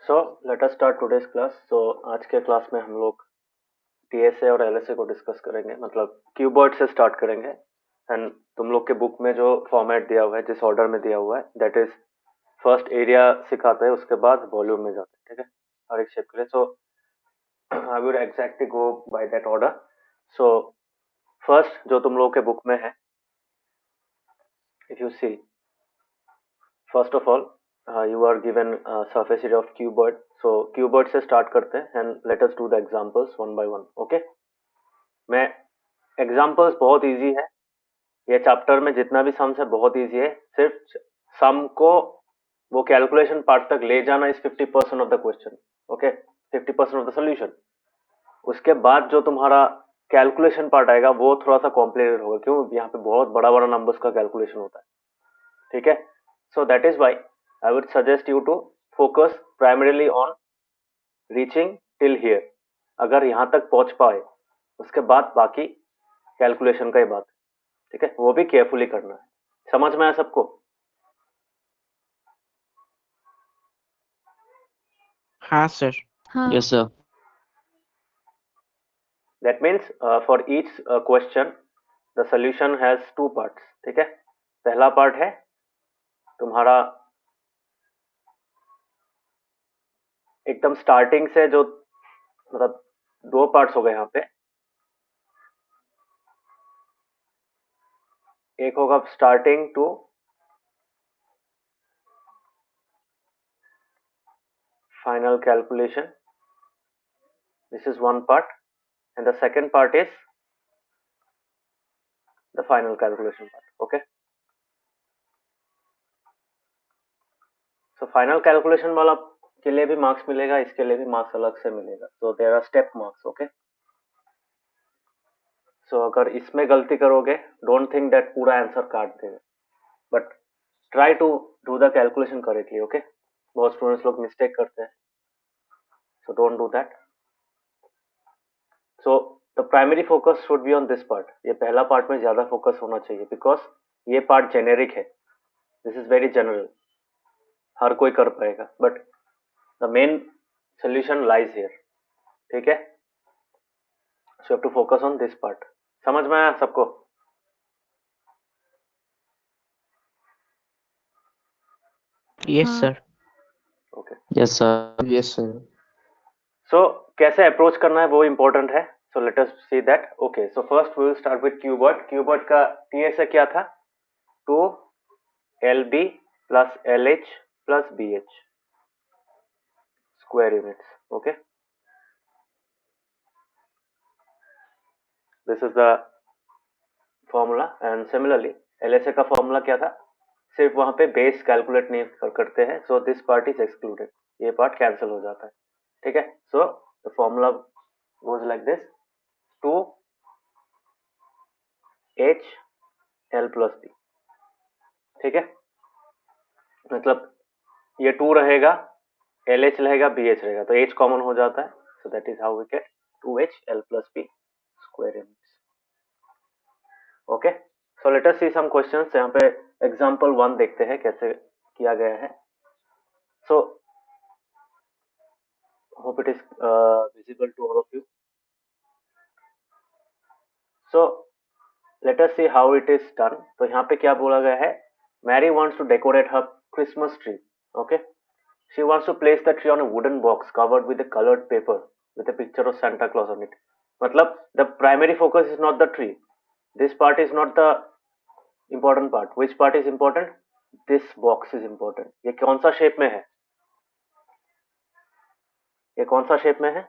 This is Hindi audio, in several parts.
सो let us start today's class. आज के क्लास में हम लोग टीएसए और एलएसए को डिस्कस करेंगे, मतलब क्यूबॉइड से स्टार्ट करेंगे। एंड तुम लोग के बुक में जो फॉर्मेट दिया हुआ है, जिस ऑर्डर में दिया हुआ है, दैट इज फर्स्ट एरिया सिखाते हैं, उसके बाद वॉल्यूम में जाते हैं, ठीक है, हर एक शेप के लिए। So I will exactly go by that order. So first जो तुम लोग के बुक में है, if you see, first of all you are given surface area of cuboid. So cuboid से start करते हैं and let us do the examples one by one. Okay, मैं एग्जाम्पल्स बहुत इजी है, ये चैप्टर में जितना भी सम्स है बहुत इजी है। सिर्फ सम को वो कैलकुलेशन पार्ट तक ले जाना is 50% of the question. Okay, 50% of the solution. उसके बाद जो तुम्हारा कैलकुलेशन पार्ट आएगा वो थोड़ा सा कॉम्प्लिकेटेड होगा, क्यों? यहाँ पे बहुत बड़ा बड़ा नंबर्स का कैलकुलेशन होता है, ठीक है। So that is why I would suggest you to focus primarily on reaching till here. अगर यहाँ तक पहुंच पाए उसके बाद बाकी कैलकुलेशन का ही बात है, ठीक है, वो भी केयरफुली करना है। समझ में आया सबको? हाँ सर। हाँ Yes, sir. That means for each question the solution has two parts, ठीक है। पहला पार्ट है तुम्हारा एकदम स्टार्टिंग से, जो मतलब दो पार्ट्स हो गए यहाँ पे। एक होगा starting to final calculation. This is one part, and the second part is the final calculation part. Okay, so final calculation वाला के लिए भी मार्क्स मिलेगा, इसके लिए भी मार्क्स अलग से मिलेगा। so there are step marks. Okay, so अगर इसमें गलती करोगे, don't think that पूरा आंसर काट देगा, but try to do the calculation correctly. Okay, बहुत स्टूडेंट्स लोग मिस्टेक करते हैं, so don't do that. So the primary focus should be on this part. ये पहला पार्ट में ज्यादा फोकस होना चाहिए, because ये पार्ट जेनेरिक है, दिस इज वेरी जनरल, हर कोई कर पाएगा, but the main solution lies here, ठीक है। So have to focus on this part. समझ में आया सबको? यस हाँ sir. Okay, Yes, sir. Yes sir. So कैसे अप्रोच करना है वो इंपॉर्टेंट है। So let us see that. Okay, so first we will start with cuboid. Cuboid का टीएसए क्या था? 2 LB plus LH plus BH square units. Okay, this is the formula. And similarly LSA का फॉर्मूला क्या था? सिर्फ वहां पे बेस कैलकुलेट नहीं करते हैं, so this part is excluded, ये पार्ट कैंसिल हो जाता है, ठीक है। So the formula goes like this: 2HL plus B, ठीक है। मतलब ये 2 रहेगा, LH रहेगा, BH रहेगा, तो H कॉमन हो जाता है। So that is how we get 2HL plus B square units. Okay, so let us see some questions. यहाँ पे एग्जांपल 1 देखते हैं कैसे किया गया है। सो hope it is visible to all of you. So let us see how it is done. तो यहाँ पे क्या बोला गया है? Mary wants to decorate her Christmas tree. Okay, she wants to place the tree on a wooden box covered with a colored paper with a picture of Santa Claus on it. मतलब the primary focus is not the tree. This part is not the important part. Which part is important? This box is important. ये कौन सा शेप में है? ये कौन सा शेप में है?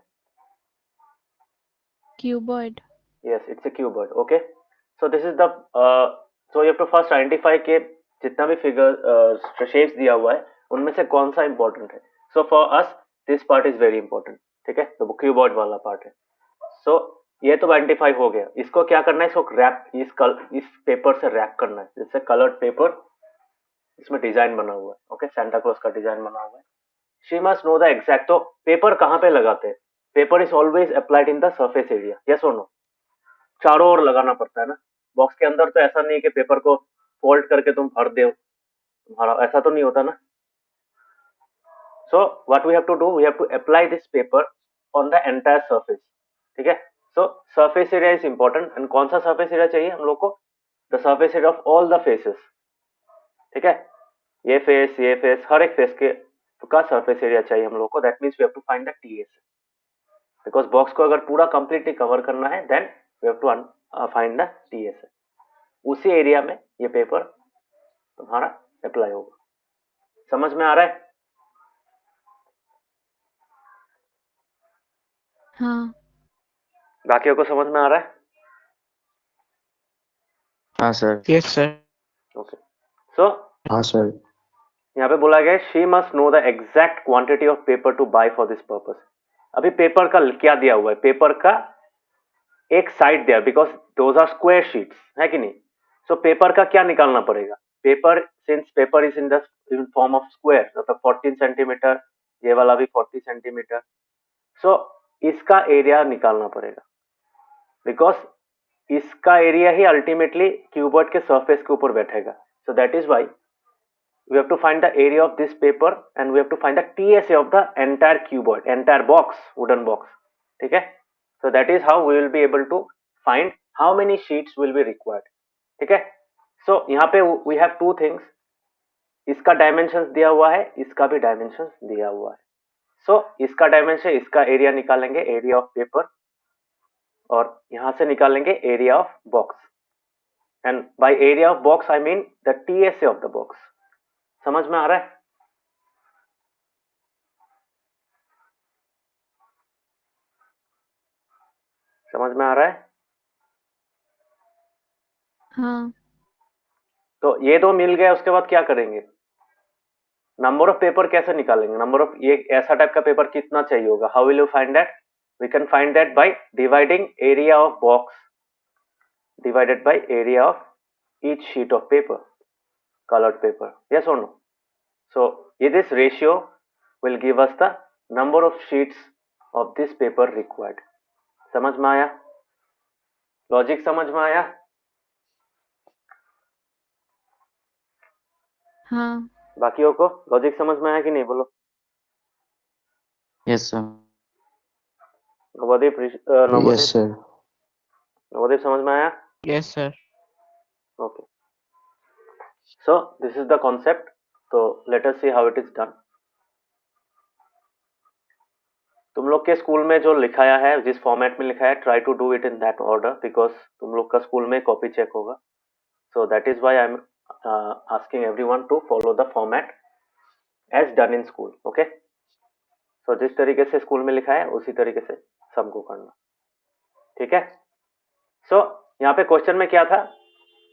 Cuboid. Yes, it's a cuboid. Okay, so this is the so you have to first identify के जितना भी फिगर शेप्स दिया हुआ है उनमें से कौन सा इंपॉर्टेंट है। So for us this part is very important, ठीक है, तो क्यूबॉइड वाला पार्ट है। सो ये तो आइडेंटिफाई हो गया। इसको क्या करना है? इसको रैप, इस पेपर से रैप करना है, जैसे कलर्ड पेपर, इसमें डिजाइन बना हुआ है। ओके, सेंटा क्लॉज का डिजाइन बना हुआ है। She must know the exact. तो पेपर कहाँ पे लगाते हैं? Paper is always applied in the surface area, yes और नो? चारों ओर लगाना पड़ता है ना। बॉक्स के अंदर तो ऐसा नहीं है कि पेपर को फोल्ड करके तुम भर दो, तुम्हारा ऐसा तो नहीं होता ना। So what we have to do, we have to apply this paper on the entire surface. ठीक है. So surface area is important. and कौन सा surface area चाहिए हम लोग को? The surface area of all the faces. ठीक है. ये फेस हर एक फेस के का सरफेस एरिया चाहिए हम लोग को. That means we have to find the TS, because box को अगर पूरा कंप्लीटली कवर करना है then we have to find the TS. उसी एरिया में ये पेपर तुम्हारा अप्लाई होगा. समझ में आ रहा है? हाँ बाकियों को समझ में आ रहा है? हाँ sir. Yes, sir. Okay. So हाँ सर. यहाँ पे बोला गया she must know the exact quantity of paper to buy for this purpose. अभी पेपर का क्या दिया हुआ है? पेपर का एक साइड दिया, because those are square sheets, है कि नहीं? सो पेपर का क्या निकालना पड़ेगा? Paper, since paper is in form of square, मतलब 14 सेंटीमीटर, ये वाला भी 40 सेंटीमीटर. सो इसका एरिया निकालना पड़ेगा, बिकॉज इसका एरिया ही अल्टीमेटली क्यूबॉइड के सरफेस के ऊपर बैठेगा. So that is why we have to find the area of this paper and we have to find the TSA of the entire cuboid, entire box, wooden box. ठीक है. So that is how we will be able to find how many sheets will be required. ठीक है. So यहाँ पे we have two things. इसका डायमेंशंस दिया हुआ है, इसका भी डायमेंशंस दिया हुआ है. So इसका डायमेंशन, इसका एरिया निकालेंगे, एरिया ऑफ पेपर, और यहाँ से निकालेंगे area of box. And bye area of box I mean the TSA of the box. समझ में आ रहा है? समझ में आ रहा है? हाँ तो ये दो मिल गए, उसके बाद क्या करेंगे? नंबर ऑफ पेपर कैसे निकालेंगे? नंबर ऑफ, ये ऐसा टाइप का पेपर कितना चाहिए होगा? How will you find that? We can find that by dividing area of box divided by area of each sheet of paper, colored paper. Yes or no? So this ratio will give us the number of sheets of this paper required. समझ में आया? लॉजिक समझ में आया? हाँ बाकियों को लॉजिक समझ में आया कि नहीं? बोलो. Yes sir. Navdeep, Yes Navdeep, sir. Navdeep समझ में आया? Yes, sir. Okay. So this is the concept. So let us see how it is done. तुम लोग के स्कूल में जो लिखाया है, जिस फॉर्मेट में लिखा है, try to do it in that order, because तुम लोग का स्कूल में कॉपी चेक होगा. So that is why I am asking everyone to follow the format as done in school. Okay. So जिस तरीके से स्कूल में लिखा है उसी तरीके से सबको करना. ठीक है. सो यहाँ पे क्वेश्चन में क्या था?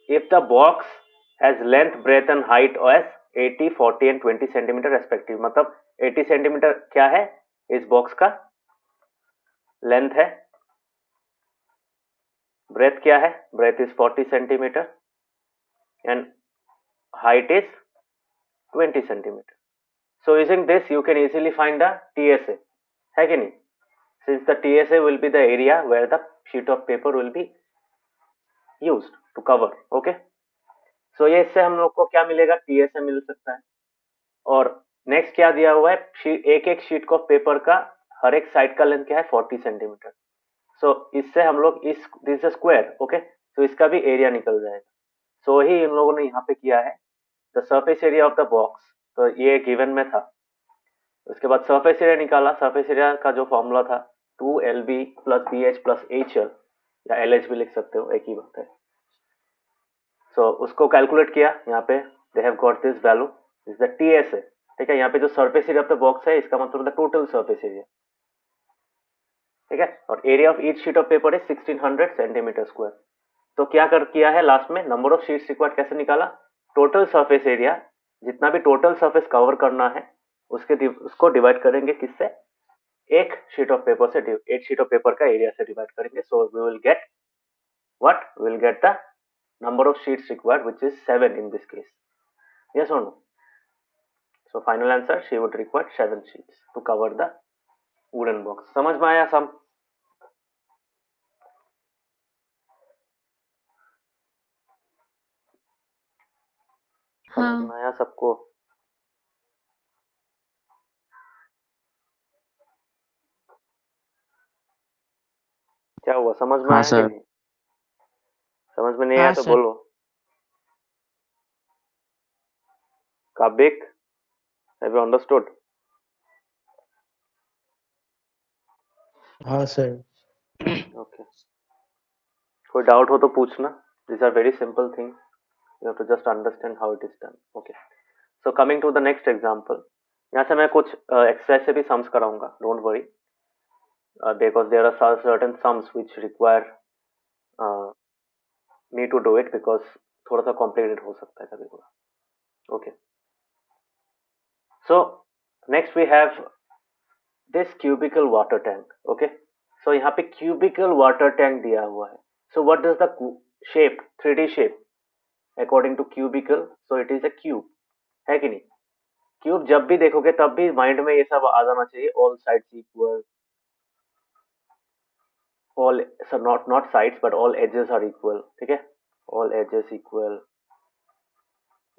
If the box has length, breadth and height as 80, 40 and 20 centimetre respective. मतलब 80 सेंटीमीटर क्या है? इस बॉक्स का लेंथ है. ब्रेथ क्या है? Breath is 40 centimeter and height is 20 centimeter. So using this you can easily find the TSA, है कि नहीं? Since the TSA will be the area where the sheet of paper will be used to cover. Okay. So ये इससे हम लोग को क्या मिलेगा? TSA मिल सकता है. और नेक्स्ट क्या दिया हुआ है? एक एक शीट ऑफ पेपर का हर एक साइड का लेंथ क्या है? 40 सेंटीमीटर. सो इससे हम लोग इस दिस स्क्वायर, ओके, तो इसका भी एरिया निकल जाएगा. सो ही इन लोगों ने यहाँ पे किया है the surface area of the box. तो ये गिवन में था. उसके बाद सरफेस एरिया निकाला. सरफेस एरिया का जो फॉर्मूला था 2LB plus BH plus HL, या LH भी लिख सकते हो, एक ही बात है. सो उसको कैलकुलेट किया. यहाँ पे they have got this value is the TSA. ठीक है. यहाँ पे जो surface area of the box है, इसका मतलब द टोटल सरफेस एरिया. ठीक है. और area of each sheet of paper is 1600 centimetre square. तो क्या कर किया है लास्ट में? नंबर ऑफ शीट्स रिक्वायर्ड कैसे निकाला? टोटल सरफेस एरिया, जितना भी टोटल सरफेस कवर करना है उसको डिवाइड करेंगे किससे? एक शीट ऑफ पेपर से. एक शीट ऑफ पेपर का एरिया से डिवाइड करेंगे. So we will get what? We will get the number of sheets required which is 7 in this case. Yes और no? So final answer, she would require 7 sheets to cover the wooden box. समझ में आया सब? समझ हाँ में आया सबको? क्या हुआ, समझ में हाँ आया कि सर। नहीं? समझ में नहीं आया हाँ तो सर। बोलो। काबिक, हैव यू अंडरस्टूड? हाँ सर। ओके, कोई डाउट हो तो पूछना. These are very simple things. You have to just understand how it is done. Okay. So coming to the next example. यहाँ से मैं कुछ एक्सरसाइज से भी सम्स कराऊंगा. Don't worry. Because there are certain sums which require me to do it because थोड़ा सा complicated हो सकता है कभी कभी. Okay. So next we have this cubical water tank. Okay. So यहाँ पे cubical water tank दिया हुआ है. So what does the shape, 3D shape according to cubical? So it is a cube. है कि नहीं? क्यूब जब भी देखोगे तब भी माइंड में ये सब आ जाना चाहिए. All sides equal, all sir not sides but all edges are equal. ठीक है, ऑल एजेस इक्वल.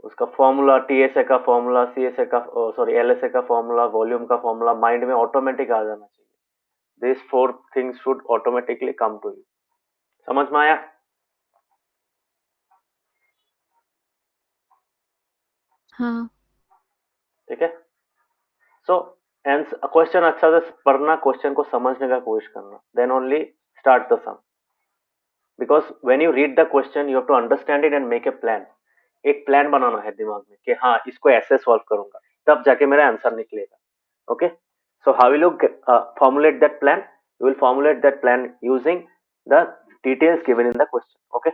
उसका फॉर्मूला, टीएसए का फॉर्मूला, सीएसए का सॉरी एलएसए का फॉर्मूला, वॉल्यूम का फॉर्मूला माइंड में ऑटोमेटिक आ जाना चाहिए. This 4 things should automatically come to you. समझ में आया? हाँ. ठीक है. सो क्वेश्चन अच्छा से पढ़ना, क्वेश्चन को समझने का कोशिश करना, then only start the sum. Because when you read the question you have to understand it and make a plan. एक प्लान बनाना है दिमाग में कि हाँ इसको ऐसे सॉल्व करूंगा, तब जाके मेरा आंसर निकलेगा. Okay, so how will you formulate that plan? You will formulate that plan using the details given in the question. Okay,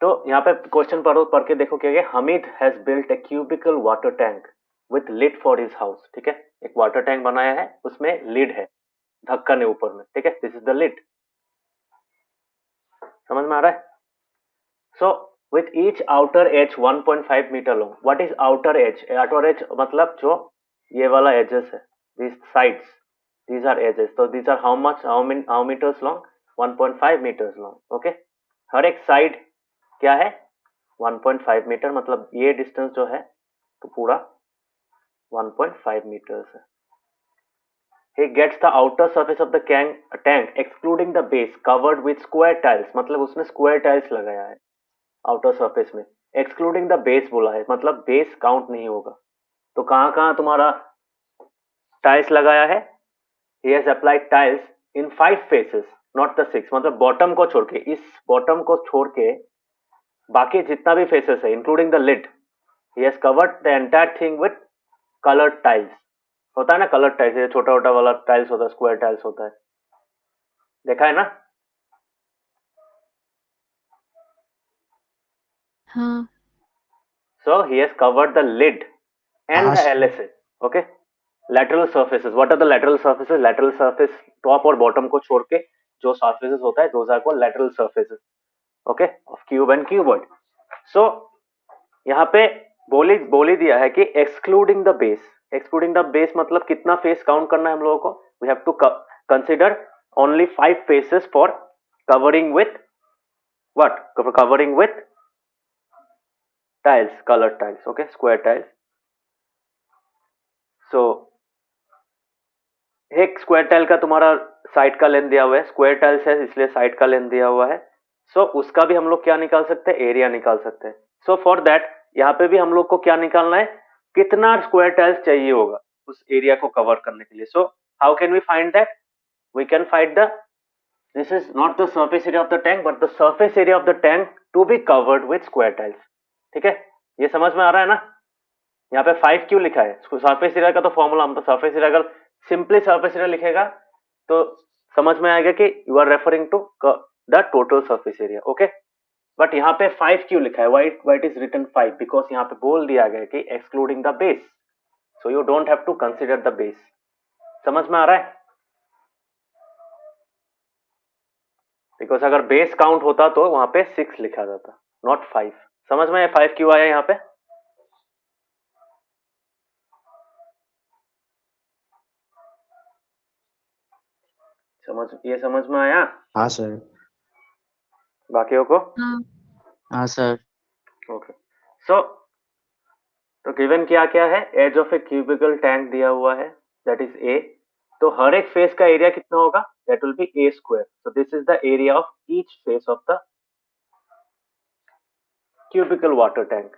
तो यहाँ पे क्वेश्चन पढ़ के देखो क्या है. Hamid has built a cubical water tank with lid for his house. ठीक है, एक वाटर टैंक बनाया है, उसमें लिड है, ढक्कन है ऊपर में. ठीक है, दिस इज द लिड. समझ में आ रहा है? So with each outer edge 1.5 meter long. What is outer edge? Outer edge मतलब जो ये वाला edges है, these sides, these are edges. So these are how much, how meters long? 1.5 meters long. Okay, हर एक साइड क्या है? 1.5 मीटर. मतलब ये डिस्टेंस जो है तो पूरा 1.5 meters है. He gets the outer surface of the tank excluding the base covered with square tiles. मतलब उसने square tiles लगाया है आउटर सरफेस में. एक्सक्लूडिंग द बेस बोला है, मतलब बेस काउंट नहीं होगा. तो कहां कहां तुम्हारा टाइल्स लगाया है? He has applied tiles in 5 faces, not the 6. मतलब बॉटम को छोड़ के, इस बॉटम को छोड़ के बाकी जितना भी फेसेस है including the lid, he has covered the entire thing with coloured tiles. होता है ना कलर्ड टाइल्स, ये छोटा छोटा वाला टाइल्स होता है, स्क्वायर टाइल्स होता है, देखा है ना? हाँ. So he has covered the lid and हाँ the sir. LSA. Okay. Lateral surfaces. What are the lateral surfaces? Lateral surface top और bottom को छोड़ के जो surfaces होता है, those are called lateral surfaces. Okay, of cube and cuboid. So यहाँ पे बोली दिया है कि excluding the base. Excluding the base मतलब कितना face count करना है हम लोगों को? We have to consider only 5 faces for covering with what? Covering with tiles, colored tiles. Okay, square tiles. So एक स्क्वायर टाइल का तुम्हारा साइड का लेंथ दिया हुआ है, स्क्वायर टाइल्स है इसलिए साइड का लेंथ दिया हुआ है. सो उसका भी हम लोग क्या निकाल सकते हैं? एरिया निकाल सकते हैं. सो फॉर दैट यहाँ पे भी हम लोग को क्या निकालना है? कितना स्क्वायर टाइल्स चाहिए होगा उस एरिया को कवर करने के लिए. So how can we find that? We can find the, this is not the surface area of the tank but the surface area of the tank to be covered with square tiles. ठीक है, ये समझ में आ रहा है ना? यहाँ पे 5 क्यों लिखा है? सरफेस एरिया का तो फॉर्मूला, हम तो सरफेस एरिया अगर सिंपली सरफेस एरिया लिखेगा तो समझ में आएगा कि you are referring to the total surface area. Okay, but यहाँ पे 5 क्यों लिखा है? Why it is written 5? Because यहाँ पे बोल दिया गया कि excluding the base, so you don't have to consider the base. समझ में आ रहा है? बिकॉज अगर बेस काउंट होता तो वहां पे 6 लिखा जाता, नॉट 5. समझ में 5 क्यों आया यहाँ पे? समझ में आया हाँ सर। बाकियों को? हाँ. हाँ सर। ओके, सो तो गिवन क्या क्या है? Edge of a cubical tank दिया हुआ है, दैट इज ए. तो हर एक फेस का एरिया कितना होगा? That will B a square. So this is the area of each face of the cubical water tank.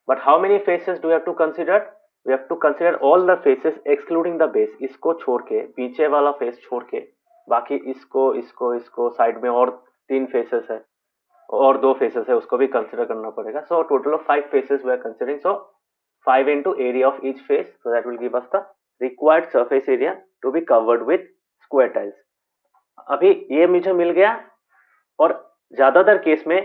But how many faces do we have to consider? We have to consider all the faces excluding the base. इसको छोड़ के, पीछे वाला फेस छोड़ के, बाकी इसको साइड में और 3 फेसेस है और 2 फेसेस है, उसको भी कंसिडर करना पड़ेगा. So total of 5 faces we are considering. So 5 into area of each face, so that will give us the required surface area to be covered with square tiles. अभी ये मुझे मिल गया. और ज्यादातर केस में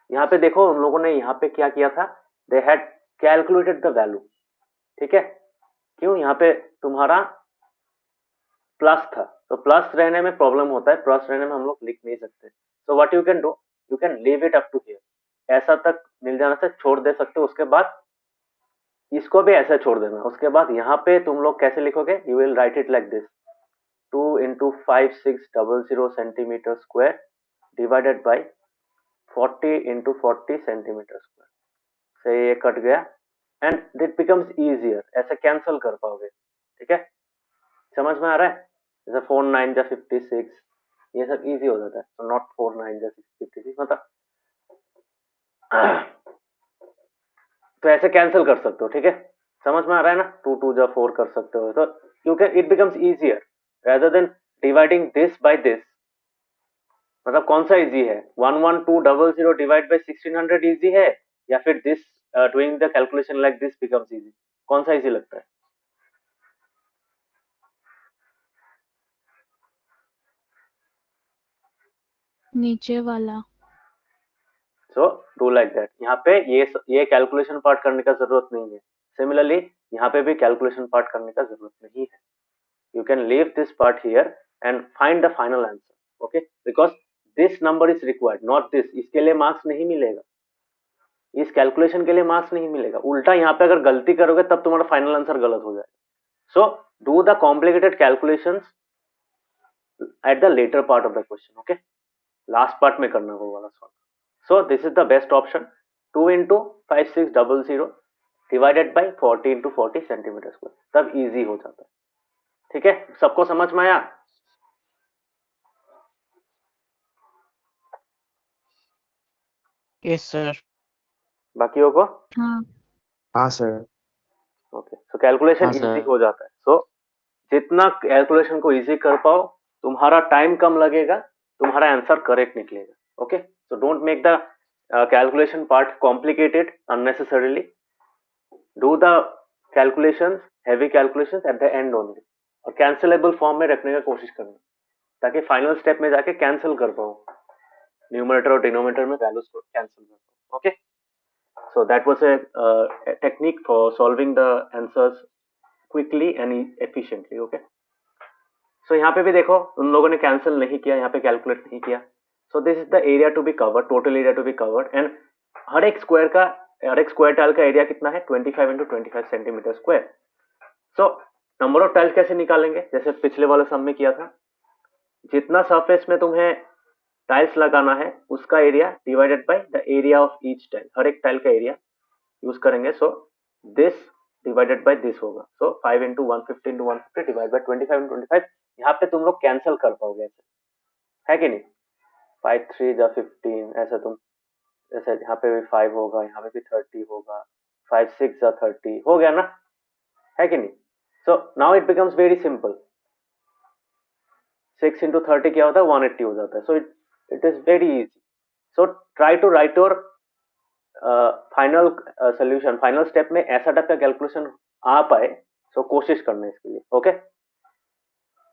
यहाँ पे देखो उन लोगों ने यहाँ पे क्या किया था, they had calculated the value. ठीक है, क्यों? यहाँ पे तुम्हारा प्लस था, तो प्लस रहने में प्रॉब्लम होता है, प्लस रहने में हम लोग लिख नहीं सकते. So what you can do, you can leave it up to here. ऐसा तक मिल जाने से छोड़ दे सकते हो. उसके बाद इसको भी ऐसा छोड़ देना. उसके बाद यहाँ पे तुम लोग कैसे लिखोगे? You will write it like this, 2 into 5600 centimetre square divided by 40 into 40 centimetre square. से ये कट गया एंड इट बिकम्स इजियर. ऐसे कैंसिल कर पाओगे. ठीक है, समझ में आ रहा है? जैसे 4 9 जा 56, ये सब इजी हो जाता है. तो नॉट 4 9 जा 56, मतलब तो ऐसे कैंसिल कर सकते हो. ठीक है, समझ में आ रहा है ना? 2 2 जा 4 कर सकते हो. तो क्योंकि it becomes easier rather than dividing this by this. मतलब कौन सा इजी है? 11200 डिवाइड बाय 1600 इजी है, या फिर this doing the calculation like this becomes easy? कौन सा इजी लगता है? नीचे वाला. So do like that. यहाँ पे ये कैलकुलेशन पार्ट करने का जरूरत नहीं है. सिमिलरली यहाँ पे भी कैलकुलेशन पार्ट करने का जरूरत नहीं है. You can leave this part here and find the final answer. Okay, because this number is required, not this. इसके लिए मार्क्स नहीं मिलेगा, इस कैलकुलेशन के लिए मार्क्स नहीं मिलेगा. उल्टा यहाँ पे अगर गलती करोगे तब तुम्हारा फाइनल आंसर गलत हो जाएगा. So do the complicated calculations at the later part of the question. Okay, last part में करना वो वाला solve. So this is the best option. 2 into 5600 divided by 40 into 40 centimetre square. तब इजी हो जाता है. ठीक है, सबको समझ में आया? Yes, sir. बाकियों को? हाँ sir. ओके, सो कैलकुलेशन हाँ, इजी sir. हो जाता है. सो जितना कैलकुलेशन को इजी कर पाओ, तुम्हारा टाइम कम लगेगा, तुम्हारा आंसर करेक्ट निकलेगा. Okay, so don't make the calculation part complicated unnecessarily. Do the calculations, heavy calculations at the end only, और कैंसिलेबल फॉर्म में रखने का कोशिश करना, ताकि फाइनल स्टेप में जाके कैंसिल कर पाओ, न्यूमरेटर और डिनोमिनेटर में वैल्यूज को कैंसिल कर पाओ. Okay, so that was a technique for solving the answers quickly and efficiently. Okay, so यहाँ पे भी देखो उन लोगों ने कैंसिल नहीं किया, यहाँ पे कैलकुलेट नहीं किया. so this is the area to be covered, total area to be covered, and हर एक स्क्वायर टाइल का एरिया कितना है? 25 into 25 centimetre square. So number of tiles कैसे निकालेंगे? जैसे पिछले वाले सम में किया था, जितना सरफेस में तुम्हें टाइल्स लगाना है उसका area divided by the area of each tile. हर एक टाइल का एरिया यूज करेंगे. So this divided by this होगा. So 5 into 150 into 150 divide by 25 into 25. यहाँ पे तुम लोग कैंसिल कर पाओगे, ऐसे है कि नहीं? 5 3 जा 15, ऐसा तुम जैसे यहाँ पे भी 5 होगा, यहाँ पे भी 30 होगा, 5 6 जा 30 हो गया ना, है कि नहीं? So now it becomes very simple. 6 into 30 क्या होता है? 180 हो जाता है. So it is very easy. So try to write your final solution. Final step में ऐसा टाइप का कैलकुलेशन आ पाए, सो कोशिश करना इसके लिए. Okay,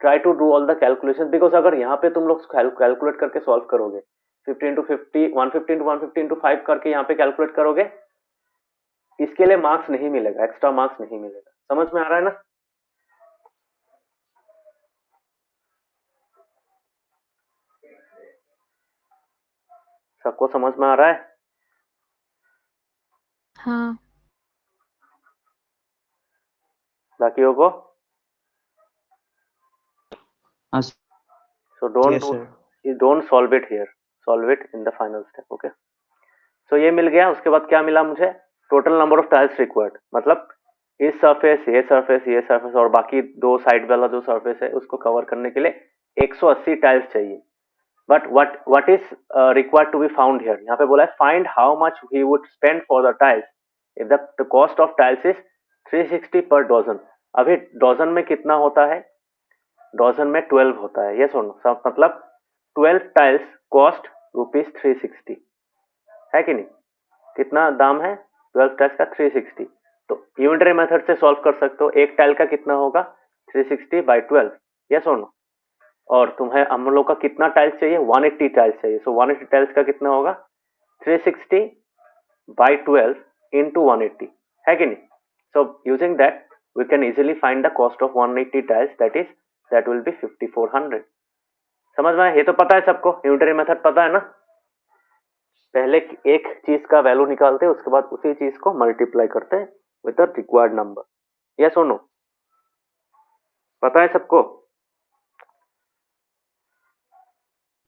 try to do all the calculation, because अगर यहाँ पे तुम लोग कैलकुलेट करके सॉल्व करोगे, 50 into 50, 150 into 150 into 5 करके यहाँ पे कैलकुलेट करोगे, इसके लिए मार्क्स नहीं मिलेगा, एक्स्ट्रा मार्क्स नहीं मिलेगा. समझ में आ रहा है ना? सबको समझ में आ रहा है? हाँ बाकियों को? Yes, So don't sir. don't solve it here. Solve it in the final step. Okay. So ये मिल गया. उसके बाद क्या मिला मुझे? Total number of tiles required, मतलब इस सरफेस, ये सरफेस, ये सरफेस और बाकी दो साइड वाला जो सरफेस है उसको कवर करने के लिए 180 टाइल्स चाहिए. But what is required to be found here? यहाँ पे बोला है find how much he would spend for the tiles if the cost of tiles is 360 per dozen. अभी डॉजन में कितना होता है? डॉजन में 12 होता है. ये सुनो सब, मतलब 12 टाइल्स कॉस्ट ₹360 है कि नहीं? कितना दाम है 12 टाइल्स का? 360. तो यूनिटरी मेथड से सॉल्व कर सकते हो. एक टाइल का कितना होगा? 360 बाई 12. ये सुनो. और तुम्हें हम लोग का कितना टाइल्स चाहिए? 180 टाइल्स चाहिए. सो 180 टाइल्स का कितना होगा? 360 बाई 12 इंटू 180 है कि नहीं? So using that we can easily find the cost of 180 tiles, that will be 5400. समझ में? ये तो पता है सबको, यूनिटरी मेथड पता है ना? पहले एक चीज का वैल्यू निकालते हैं, उसके बाद उसी चीज को मल्टीप्लाई करते हैं with the required number. Yes और नो? पता है सबको?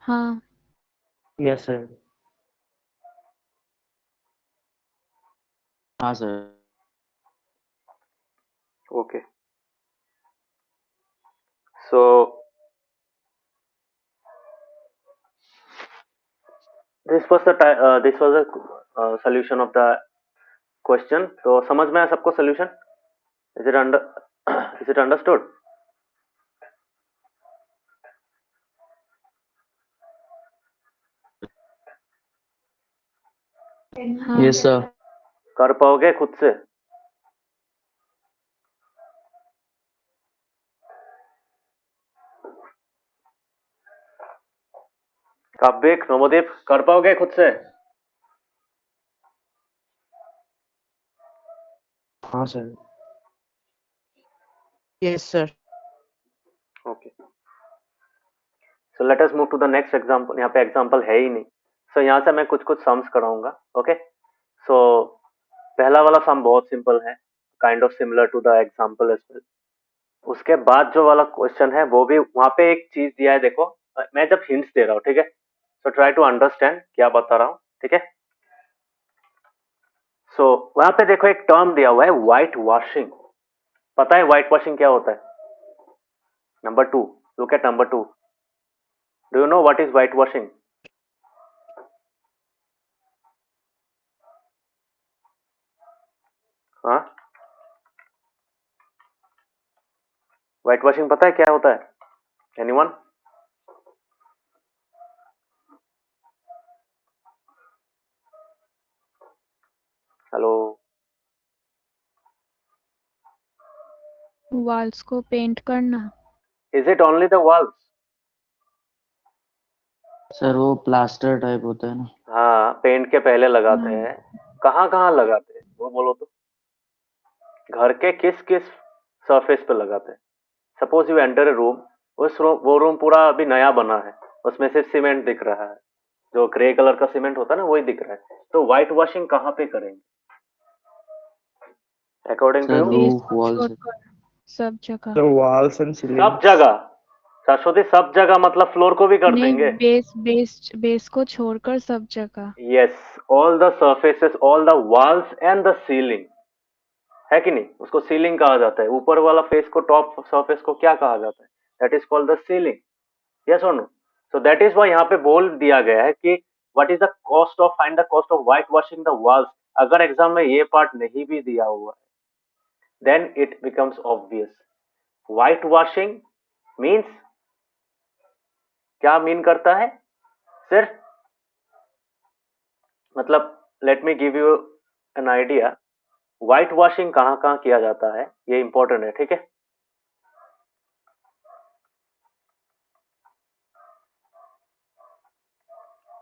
हाँ. Yes, sir. हाँ sir. Okay. So this was the solution of the question. तो समझ में आया सबको solution? Is it understood? हाँ. Yes, sir. कर पाओगे खुद से? काव्यक, नवदीप, कर पाओगे खुद से? हाँ sir. Yes, sir. Okay. So let us move to the next example. यहाँ पे एग्जाम्पल है ही नहीं. So यहाँ से मैं कुछ कुछ सम्स कराऊंगा. ओके. सो पहला वाला सम बहुत सिंपल है, kind of similar to the example as well. उसके बाद जो वाला क्वेश्चन है वो भी, वहां पे एक चीज दिया है. देखो मैं जब हिंट्स दे रहा हूँ, ठीक है? सो ट्राई टू अंडरस्टैंड क्या बता रहा हूँ, ठीक है? सो वहां पे देखो एक टर्म दिया हुआ है व्हाइट वॉशिंग. पता है व्हाइट वॉशिंग क्या होता है? Number 2, look at number 2. Do you know what is white washing? हाँ, व्हाइट वॉशिंग पता है क्या होता है? एनीवन? हेलो? वॉल्स को पेंट करना. Is it only the walls? Sir वो प्लास्टर टाइप होता है ना. हाँ, पेंट के पहले लगाते हाँ. हैं. कहाँ कहाँ लगाते हैं वो बोलो तो? घर के किस किस सरफेस पे लगाते हैं? Suppose you enter a room, वो रूम पूरा अभी नया बना है, उसमें सिर्फ सीमेंट दिख रहा है, जो ग्रे कलर का सीमेंट होता है ना वही दिख रहा है. तो व्हाइट वॉशिंग कहाँ पे करेंगे according to sir you? Base roof को वॉल से. छोड़कर सब जगह. The walls and सब ceilings. जगह? शाश्वती, सब जगह मतलब फ्लोर को भी कर नहीं, देंगे? बेस को छोड़कर सब जगह. Yes, all the surfaces, all the walls and the ceiling, है कि नहीं? उसको सीलिंग कहा जाता है. ऊपर वाला फेस को, टॉप सरफेस को क्या कहा जाता है? That is called the ceiling. Yes और no? So that is why यहाँ पे बोल दिया गया है कि what is the cost of, find the cost of white washing the walls. अगर एग्जाम में ये पार्ट नहीं भी दिया हुआ है then it becomes obvious. White washing means क्या मीन करता है? सिर्फ मतलब let me give you an idea. White washing कहाँ कहाँ किया जाता है ये इंपॉर्टेंट है, ठीक है?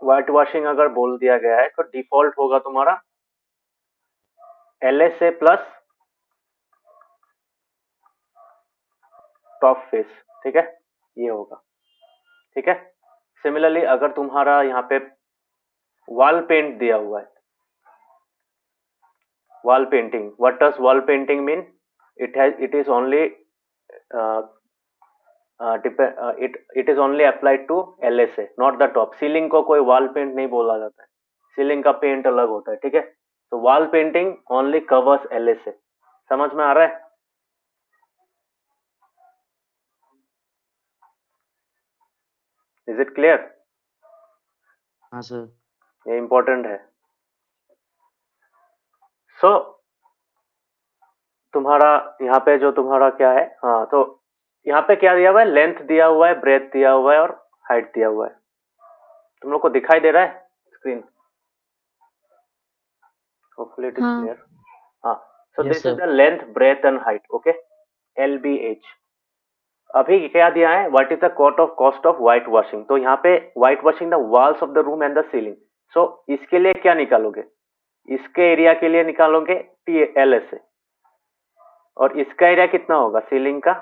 व्हाइट वॉशिंग अगर बोल दिया गया है तो डिफॉल्ट होगा तुम्हारा LSA प्लस टॉप फेस, ठीक है? ये होगा, ठीक है? सिमिलरली अगर तुम्हारा यहाँ पे वॉल पेंट दिया हुआ है, wall painting, what does wall painting mean? It is only it is only applied to LSA, not the top. Ceiling को कोई वॉल पेंट नहीं बोला जाता है, सीलिंग का पेंट अलग होता है, ठीक है? तो wall painting only covers LSA. समझ में आ रहा है? Is it clear? हाँ सर। ये इंपॉर्टेंट है। सो तुम्हारा यहाँ पे जो तुम्हारा क्या है, हाँ तो यहाँ पे क्या दिया हुआ है, लेंथ दिया हुआ है, ब्रेथ दिया हुआ है और हाइट दिया हुआ है। तुम लोग को दिखाई दे रहा है स्क्रीन? होपफुली इट इज हाँ क्लियर। हाँ, so yes this is sir. The length breadth and height, okay, LBH। अभी क्या दिया है, what is the cost of white washing. तो यहाँ पे white washing the walls of the room and the ceiling. So इसके लिए क्या निकालोगे, इसके एरिया के लिए निकालोगे LSA, और इसका एरिया कितना होगा सीलिंग का,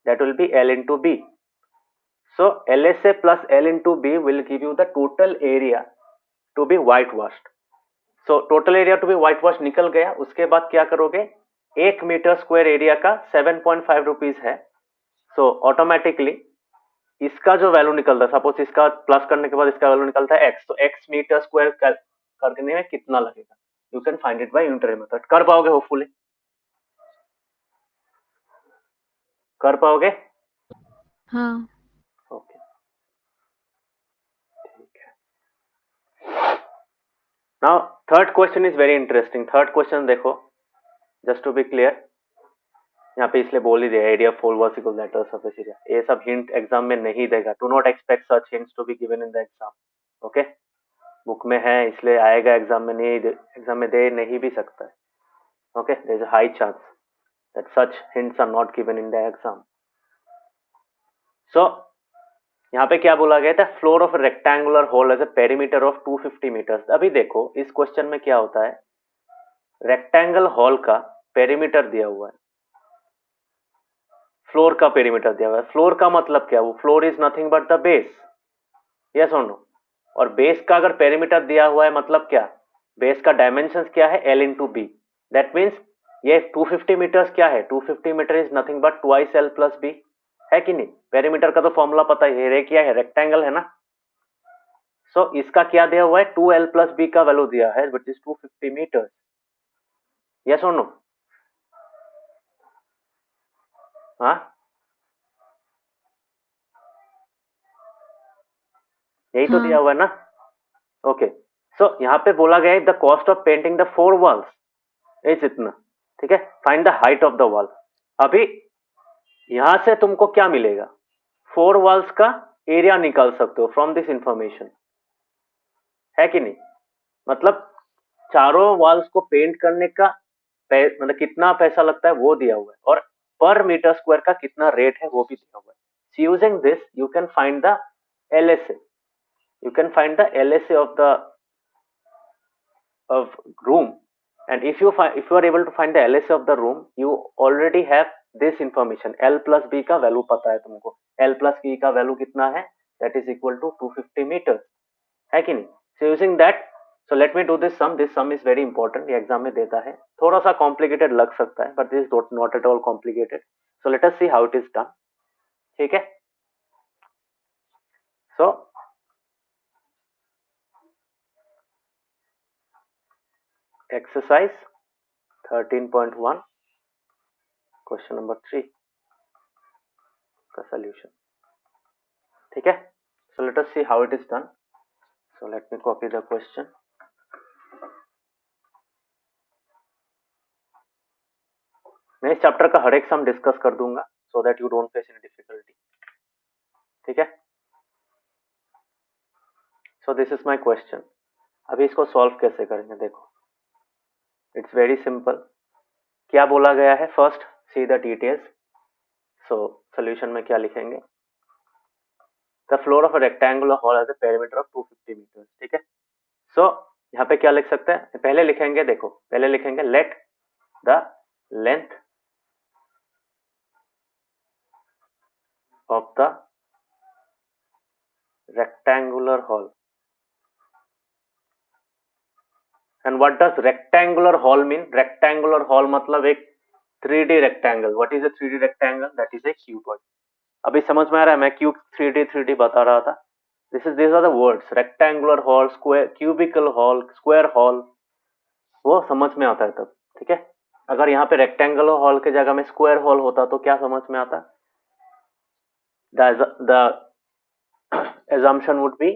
that will B L into B. So LSA plus L into B will give you the total area to be whitewashed. So total area to be whitewashed निकल गया। उसके बाद क्या करोगे, 1 मीटर स्क्वायर एरिया का 7.5 रुपीज है। सो ऑटोमेटिकली इसका जो वैल्यू निकलता है, सपोज इसका प्लस करने के बाद इसका वैल्यू निकलता है x, तो x मीटर स्क्वायर करने में कितना लगेगा, you can find it by unitary method. कर पाओगे? होपफुली कर पाओगे। हाँ ओके, ठीक है। Now third question is very interesting. Third question देखो, जस्ट टू बी क्लियर, यहाँ पे इसलिए बोल ही दिया area four walls equal that surface area. ये सब हिंट एग्जाम में नहीं देगा। Do not expect such hints to be given in the exam, okay. Book में है इसलिए आएगा, एग्जाम में नहीं, एग्जाम में दे नहीं भी सकता है, okay. There is a high chance that such hints are not given in the exam. So यहाँ पे क्या बोला गया था, floor of rectangular hall as a perimeter of 250 metres. अभी देखो इस क्वेश्चन में क्या होता है, रेक्टेंगल हॉल का पेरीमीटर दिया हुआ है, फ्लोर का पेरीमीटर दिया हुआ है। फ्लोर का मतलब क्या, वो floor is nothing but the base, yes और नो। और बेस का अगर पेरीमीटर दिया हुआ है मतलब क्या, बेस का डायमेंशन क्या है, L into B। That means ये 250 मीटर्स क्या है, 250 metre is nothing but twice L plus B, है कि नहीं। पेरीमीटर का तो फॉर्मूला पता है, रे क्या है, रेक्टेंगल है ना। सो इसका क्या दिया हुआ है, 2L प्लस B का वैल्यू दिया है विच इज 250 मीटर्स, यस और नो। हाँ, यही तो दिया हाँ हुआ है ना, ओके। सो यहाँ पे बोला गया है the cost of painting the 4 walls is इतना, ठीक है। Find the height of the wall. अभी यहां से तुमको क्या मिलेगा, 4 वॉल्स का एरिया निकाल सकते हो फ्रॉम दिस इंफॉर्मेशन, है कि नहीं। मतलब चारों वॉल्स को पेंट करने का मतलब कितना पैसा लगता है वो दिया हुआ है, और पर मीटर स्क्वायर का कितना रेट है वो भी दिया हुआ है। So using this you can find the LSA, you can find the LSA of room, and if you are able to find the LSA of the room, you already have this information। L plus B का वैल्यू पता है तुमको, L plus B का वैल्यू कितना है, that is equal to 250 meters, है कि नहीं। so using that, so let me do this sum is very important, ये एग्जाम में देता है, थोड़ा सा कॉम्प्लिकेटेड लग सकता है but this is not at all complicated, so let us see how it is done, ठीक है। so exercise 13.1 क्वेश्चन नंबर 3 का सॉल्यूशन, ठीक है। so let us see how it is done। so let me copy the question। मैं इस चैप्टर का हर एक सम डिस्कस कर दूंगा so that you don't face any difficulty, ठीक है। so this is my question। अभी इसको सॉल्व कैसे करेंगे, देखो इट्स वेरी सिंपल। क्या बोला गया है, first see the details. So solution में क्या लिखेंगे, the floor of a rectangular hall has a perimeter of 250 metre, ठीक है। सो यहाँ पे क्या लिख सकते हैं, पहले लिखेंगे, देखो पहले लिखेंगे let the length of the rectangular hall, and what does rectangular hall mean. Rectangular hall मतलब एक 3D rectangle. What is a 3D rectangle, that is a cuboid. अभी समझ में आ रहा है, मैं क्यूब 3D बता रहा था। these are the words, rectangular hall, square cubical hall, square hall, वो समझ में आता है तब, ठीक है। अगर यहाँ पे रेक्टेंगुलर हॉल के जगह में स्क्वायर हॉल होता तो क्या समझ में आता? द assumption would be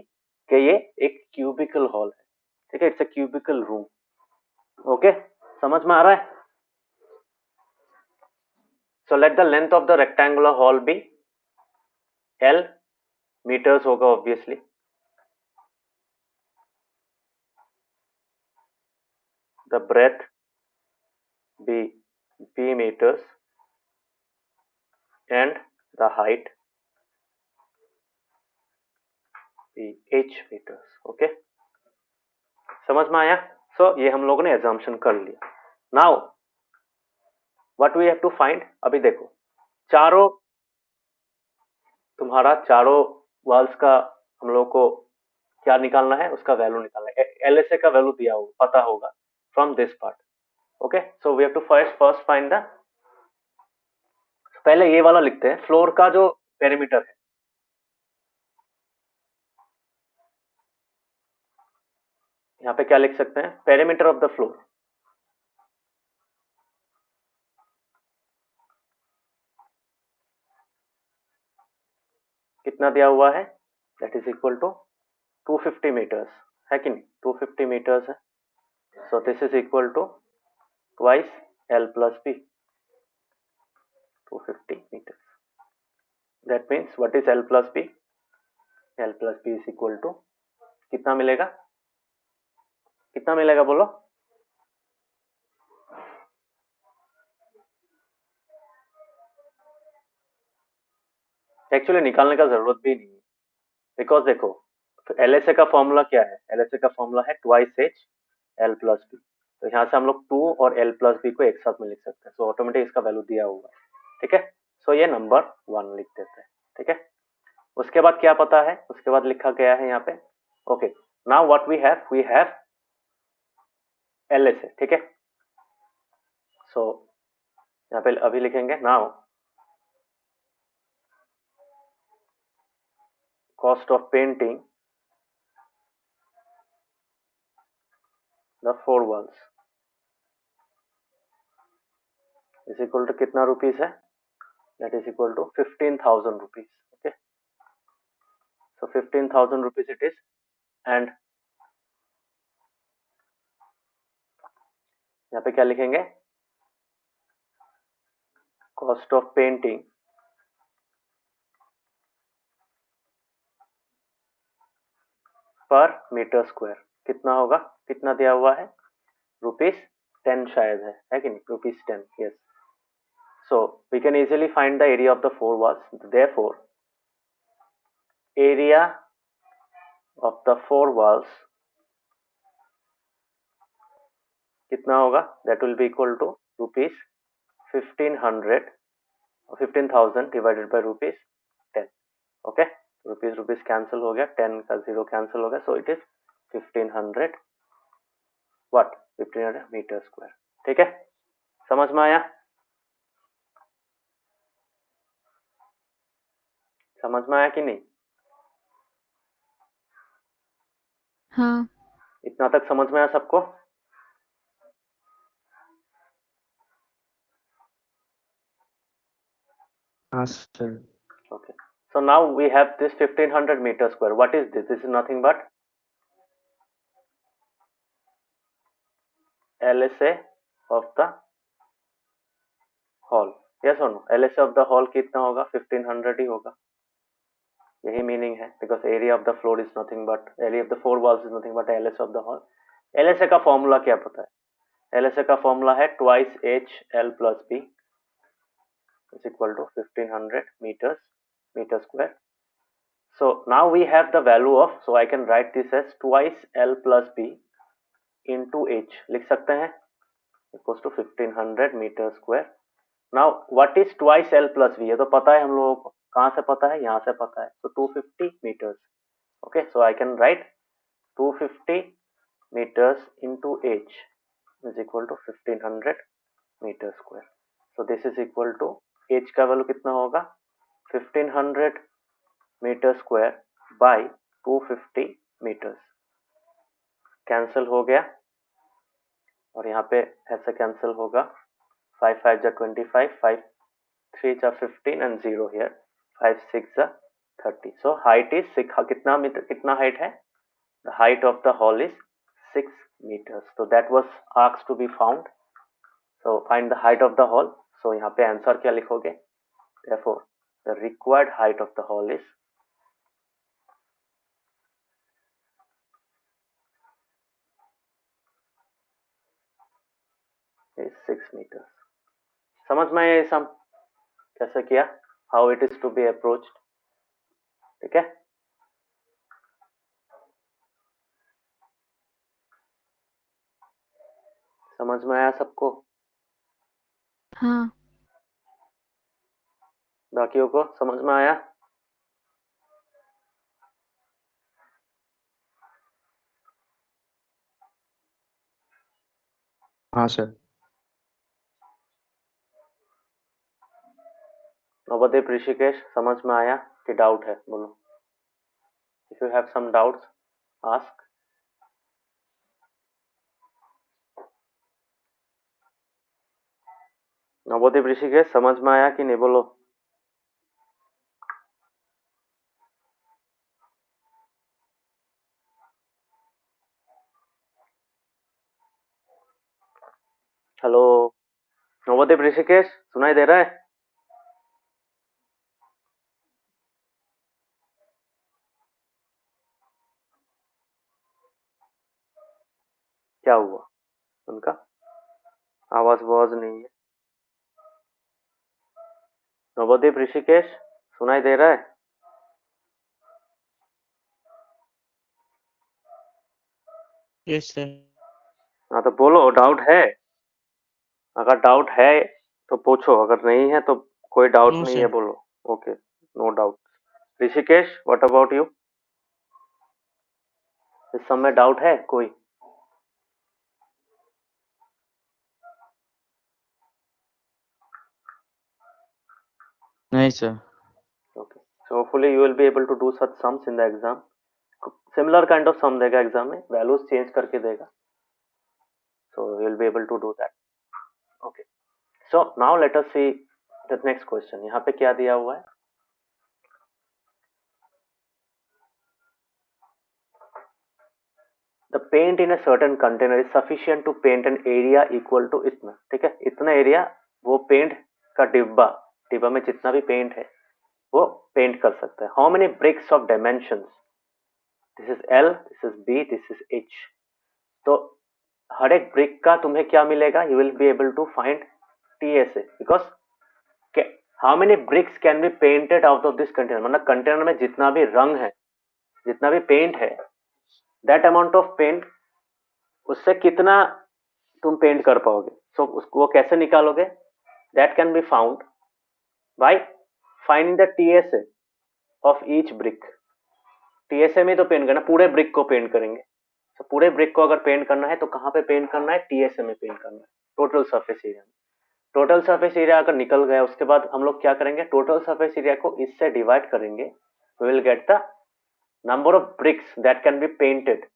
कि ये एक क्यूबिकल हॉल है, ठीक है, it's a cubical room. Okay, समझ में आ रहा है? So let the length of the rectangular hall be L meters होगा obviously. The breadth be B meters and the height be H meters. Okay, समझ में आया? So ये हम लोगों ने assumption कर लिया. Now what we have to find, अभी देखो चारों तुम्हारा चारों वॉल्स का हम लोग को क्या निकालना है, उसका वैल्यू निकालना है. LSA का वैल्यू दिया होगा, पता होगा from this part. Okay, so we have to first find the, पहले ये वाला लिखते हैं, फ्लोर का जो पेरीमीटर है. यहाँ पे क्या लिख सकते हैं? Perimeter of the floor. कितना दिया हुआ है? That is equal to 250 metres, है कि नहीं? 250 मीटर्स है. So this is equal to twice L plus B, 250 meters. That means what is L plus B? L plus B is equal to कितना मिलेगा? कितना मिलेगा बोलो? एक्चुअली निकालने का जरूरत भी नहीं है, बिकॉज देखो तो LSA का फॉर्मूला क्या है? LSA का फॉर्मूला है twice H L plus B. तो यहाँ से हम लोग 2 और L प्लस B को एक साथ में लिख सकते हैं. सो ऑटोमेटिक इसका वैल्यू दिया हुआ है, ठीक है. सो ये नंबर 1 लिख देते हैं, ठीक है. उसके बाद क्या पता है? उसके बाद लिखा गया है यहाँ पे. Okay, now what we have LSA, ठीक है. सो यहाँ पे अभी लिखेंगे now cost of painting the 4 walls is equal to कितना रुपीस है? That is equal to 15,000 rupees. Okay, so 15,000 rupees it is. And यहाँ पे क्या लिखेंगे? Cost of painting per metre square कितना होगा? कितना दिया हुआ है? ₹10 शायद है कि नहीं? ₹10. Yes. So we can easily find the area of the 4 walls. Therefore, area of the 4 walls कितना होगा? That will be equal to ₹1500 or 15,000 divided by ₹10. Okay, rupees cancel हो गया, 10 का 0 कैंसिल हो गया. So it is 1500 what? 1500 metre square. ठीक है, समझ में आया? समझ में आया कि नहीं? हाँ. इतना तक समझ में आया सबको? हाँ sir. Okay, so now we have this 1500 meter square. What is this? This is nothing but LSA of the hall. Yes or no? LSA of the hall कितना होगा? 1500 ही होगा. यही मीनिंग है, because area of the floor is nothing but area of the 4 walls is nothing but LSA of the hall. LSA का फॉर्मूला क्या पता है? LSA का फॉर्मूला है twice H L plus B is equal to 1500 meter square. So now we have the value of, so I can write this as twice L plus B into H. लिख सकते हैं, equals to 1500 meter square. Now what is twice L plus V? ये तो पता है हम लोगों को. कहाँ से पता है? यहाँ से पता है. So 250 meters. Okay, so I can write 250 meters into H is equal to 1500 meter square. So this is equal to H का वैल्यू कितना होगा? 1500 meter square by 250 meters. Cancel हो गया और यहाँ पे ऐसे कैंसिल होगा. 5 5 25, 5 3 15 and 0 here, 5 6 30. So height is 6. कितना मीटर, कितना height है? The height of the hall is 6 meters. So that was asked to be found. So find the height of the hall. So यहाँ पे आंसर क्या लिखोगे? Therefore the required height of the hall is 6 meters. समझ में आया ये सम कैसे किया, how it is to be approached? ठीक है, समझ में आया सबको? हाँ। बाकियों को समझ में आया? हाँ सर। नवदीप, ऋषिकेश, समझ में आया कि डाउट है? बोलो, if you have some doubts ask. Navdeep, Rishikesh, समझ में आया कि नहीं? बोलो। हेलो नवदीप, ऋषिकेश, सुनाई दे रहा है? क्या हुआ उनका? आवाज नहीं है। नवदीप, ऋषिकेश, सुनाई दे रहा है? Yes sir. हाँ तो बोलो, डाउट है? अगर डाउट है तो पूछो, अगर नहीं है तो कोई डाउट नो नहीं है, सर। बोलो। Okay, no doubt. Rishikesh, what about you? इस समय डाउट है कोई? नहीं sir. Okay, so hopefully you will be able to do such sums in the exam. Similar kind of sum देगा एग्जाम में, वैल्यूज चेंज करके देगा, so you will be able to do that. Okay, so now let us see the next question. यहाँ पे क्या दिया हुआ है? The paint in a certain container is sufficient to paint an area equal to इतना, ठीक है, इतना एरिया वो पेंट का डिब्बा में जितना भी पेंट है वो पेंट कर सकता है. How many bricks of dimensions? This is L, this is B, this is H. तो हर एक ब्रिक का तुम्हें क्या मिलेगा? You will be able to find TSA because how many bricks can be painted out of this container, मतलब कंटेनर में जितना भी रंग है, जितना भी पेंट है, दैट अमाउंट ऑफ पेंट, उससे कितना तुम पेंट कर पाओगे. सो उसको वो कैसे निकालोगे? That can be found by finding the TSA of each brick. TSA में तो पेंट करना, पूरे ब्रिक को पेंट करेंगे. तो पूरे ब्रिक को अगर पेंट करना है तो कहाँ पे पेंट करना है? TSA में पेंट करना है, टोटल सरफेस एरिया में. टोटल सरफेस एरिया अगर निकल गया, उसके बाद हम लोग क्या करेंगे? टोटल सरफेस एरिया को इससे डिवाइड करेंगे, we will get the number of bricks that can be painted.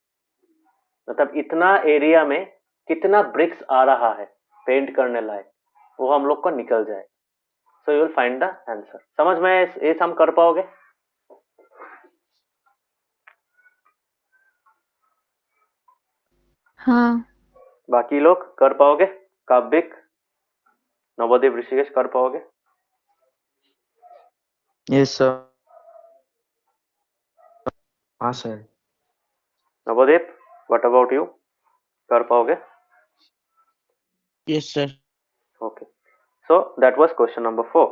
मतलब इतना एरिया में कितना ब्रिक्स आ रहा है पेंट करने लायक, वो हम लोग को निकल जाए. So you will find the answer. समझ में ये सम कर पाओगे? हाँ। बाकी लोग कर पाओगे? काव्यिक, नवदीप, ऋषिकेश, कर पाओगे? Yes sir. हाँ sir. Navdeep, what about you? कर पाओगे? Yes sir. Okay, so that was question number 4.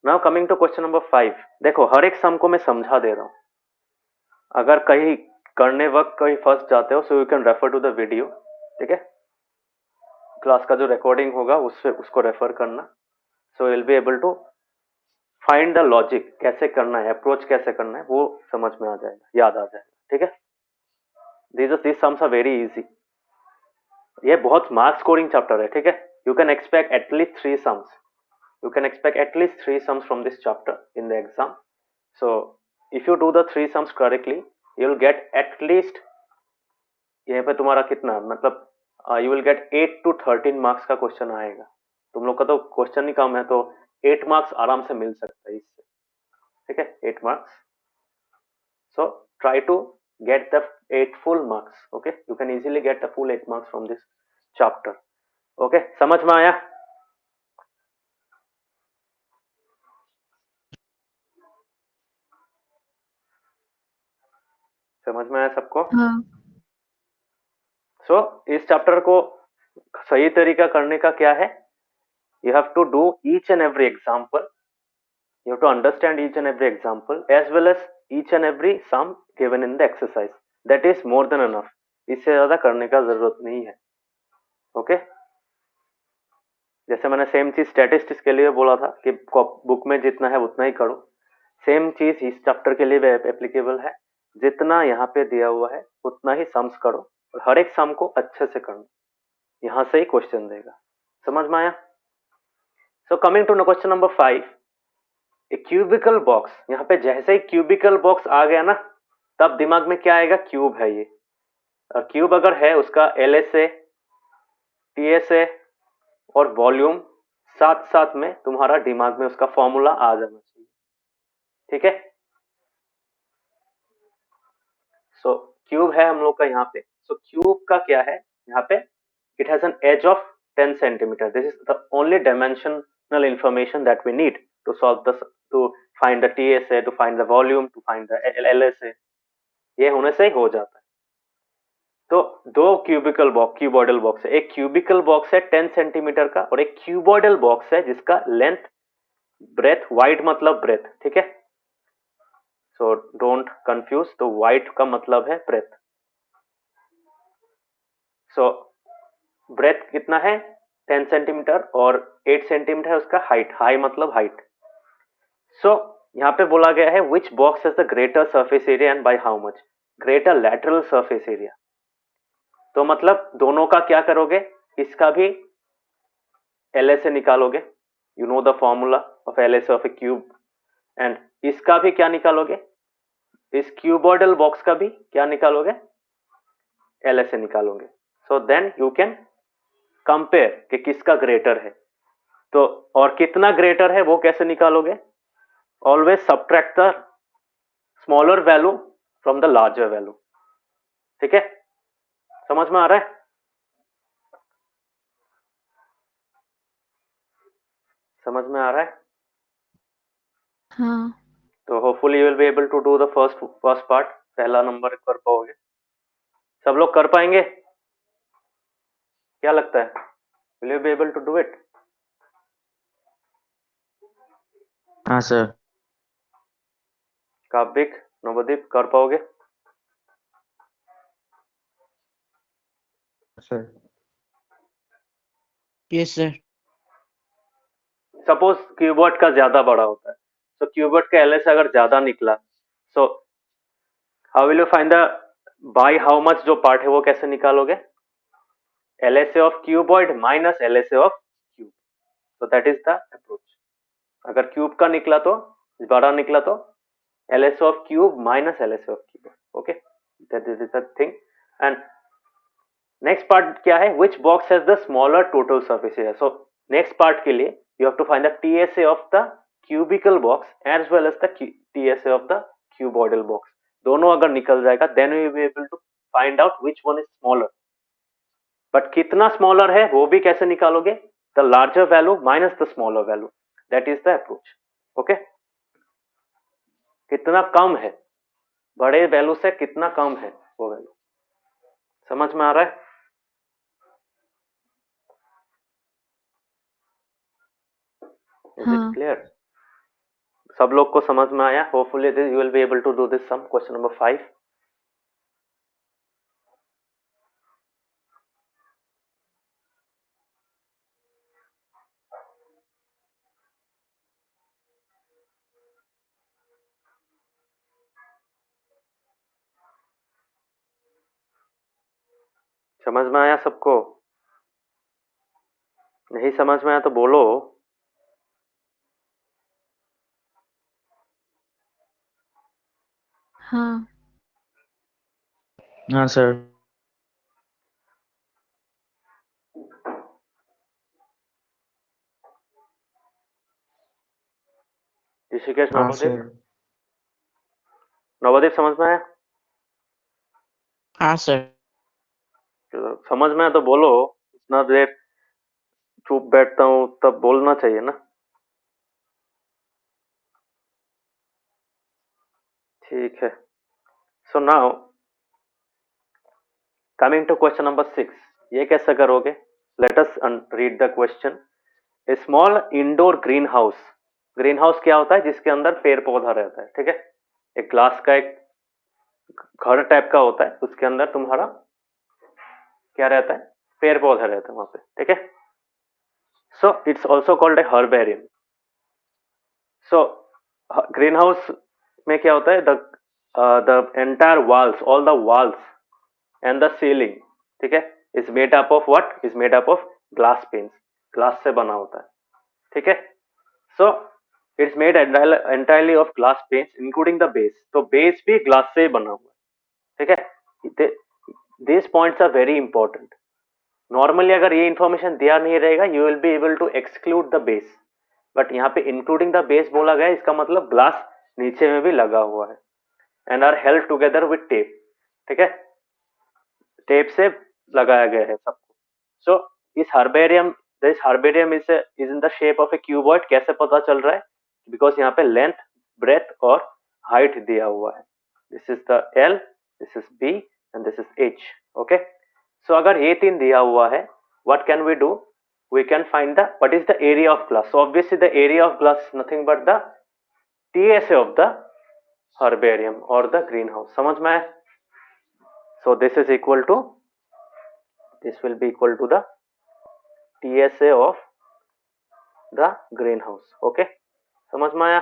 Now coming to question number 5. देखो, हर एक सम को मैं समझा दे रहा हूँ. अगर कहीं करने वक्त कहीं फंस जाते हो, so you can refer to the video. ठीक है, क्लास का जो रिकॉर्डिंग होगा उससे उसको रेफर करना. So will be able to find the logic, कैसे करना है, अप्रोच कैसे करना है, वो समझ में आ जाएगा, याद आ जाएगा. ठीक है, these sums are very easy. ये बहुत मार्क्स स्कोरिंग चैप्टर है. ठीक है, you can expect at least 3 sums. You can expect at least 3 sums from this chapter in the exam. So if you do the 3 sums correctly, you will get at least, यहाँ पे तुम्हारा कितना, मतलब you will get 8 to 13 marks का क्वेश्चन आएगा. तुम लोग का तो क्वेश्चन ही कम है, तो 8 मार्क्स आराम से मिल सकता है इससे, ठीक है, 8 marks. So try to get the 8 full marks. Okay, you can easily get the full 8 marks from this chapter. Okay, समझ में आया? समझ में आया सबको? हाँ So इस चैप्टर को सही तरीका करने का क्या है? You have to do each and every example. You have to understand each and every example as well as each and every sum given in the exercise. That is more than enough. इससे ज्यादा करने का जरूरत नहीं है. ओके जैसे मैंने सेम चीज स्टैटिस्टिक्स के लिए बोला था कि बुक में जितना है उतना ही करो, सेम चीज इस चैप्टर के लिए भी एप्लीकेबल है. जितना यहाँ पे दिया हुआ है उतना ही सम्स करो और हर एक सम को अच्छे से करना. यहाँ से ही क्वेश्चन देगा. समझ में आया? So coming to question number 5. A cubical box. यहाँ पे जैसे ही क्यूबिकल बॉक्स आ गया ना, तब दिमाग में क्या आएगा? क्यूब है ये. और क्यूब अगर है उसका LSA, TSA और वॉल्यूम साथ साथ में तुम्हारा दिमाग में उसका फॉर्मूला आ जाना चाहिए. ठीक है. सो क्यूब है हम लोग का यहाँ पे. सो क्यूब का क्या है यहाँ पे? It has an edge of 10 centimetre. This is the only dimensional information that we need to solve the, to find the TSA, to find the volume, to find the LSA. ये होने से ही हो जाता है. तो दो क्यूबॉइडल बॉक्स है. एक क्यूबिकल बॉक्स है 10 सेंटीमीटर का और एक क्यूबॉइडल बॉक्स है जिसका लेंथ, ब्रेथ, वाइड मतलब ब्रेथ. ठीक है. So don't confuse. तो वाइड का मतलब है ब्रेथ. सो ब्रेथ कितना है? 10 सेंटीमीटर और 8 सेंटीमीटर है उसका हाइट. हाई मतलब हाइट. सो यहाँ पे बोला गया है which box has the greater surface area and by how much? Greater lateral surface area. तो मतलब दोनों का क्या करोगे? इसका भी LSA निकालोगे. You know the formula of LSA of A cube. And इसका भी क्या निकालोगे? इस क्यूबॉइडल बॉक्स का भी क्या निकालोगे? LSA निकालोगे. So then you can compare कि किसका ग्रेटर है. तो और कितना ग्रेटर है वो कैसे निकालोगे? Always subtract the smaller value from the larger value. ठीक है. समझ में आ रहा है? समझ में आ रहा है? हाँ तो hopefully you will be able to do the first part. पहला नंबर कर पाओगे. सब लोग कर पाएंगे? क्या लगता है? Will you be able to do it? हाँ सर. काव्यिक, नवदीप कर पाओगे? Sir. Yes sir. Suppose cuboid का ज्यादा बड़ा होता है, तो क्यूबॉइड का LSA अगर ज्यादा निकला, सो how will you find the by how much जो पार्ट है वो कैसे निकालोगे? LSA of cuboid minus LSA of cube. so that is the approach. अगर क्यूब का निकला तो बड़ा निकला तो LSA of cube minus LSA of cube. Okay, that is the thing. And next part क्या है? Which box has the smaller total surface area? So next part के लिए you have to find the TSA of the cubical box as well as the TSA of the cuboidal box. दोनों अगर निकल जाएगा then we will be able to find out which one is smaller. But कितना smaller है वो भी कैसे निकालोगे? The larger value minus the smaller value. That is the approach. Okay. कितना कम है, बड़े वैल्यू से कितना कम है वो वैल्यू. समझ में आ रहा है? इज इट हाँ क्लियर? सब लोग को समझ में आया? Hopefully you will be able to do this sum. Question number 5. समझ में आया सबको? नहीं समझ में आया तो बोलो. हाँ हाँ सर. ऋषिकेश, हाँ नवदीप, सर। नवदीप समझ में आया? हाँ सर। समझ में आया तो बोलो, इतना देर चुप बैठता हूँ तब बोलना चाहिए ना। ठीक है, so now coming to question number 6, ये कैसे करोगे? Let us read the question. A small indoor green house, green house क्या होता है? जिसके अंदर पेड़ पौधा रहता है, ठीक है। एक ग्लास का एक घर टाइप का होता है, उसके अंदर तुम्हारा क्या रहता है? पेड़ पौधा रहता है वहां पे, ठीक है। So it's also called a herbarium. So green house में क्या होता है? The entire walls, all the walls and the ceiling, ठीक है, is made up of what? Is made up of glass panes, glass से बना होता है, ठीक है। So it's made entirely of glass panes including the base, तो बेस भी ग्लास से ही बना हुआ है, ठीक है। This points are very important. Normally अगर ये इंफॉर्मेशन दिया नहीं रहेगा, you will be able to exclude the base, but यहाँ पे इंक्लूडिंग द बेस बोला गया, इसका मतलब ग्लास नीचे में भी लगा हुआ है and are held together with tape, ठीक है। टेप से लगाया गया है सबको। सो इस herbarium, this herbarium is in the shape of A cuboid. कैसे पता चल रहा है? बिकॉज यहाँ पे लेंथ, ब्रेथ और हाइट दिया हुआ है। This is the L, this is B and this is H, okay. So अगर ये तीन दिया हुआ है, what can we do? We can find the what is the area of glass. So obviously the area of glass is nothing but the TSA of the herbarium or the greenhouse. समझ में आया? So this is equal to, this will be equal to the TSA of the greenhouse. Okay, समझ में आया?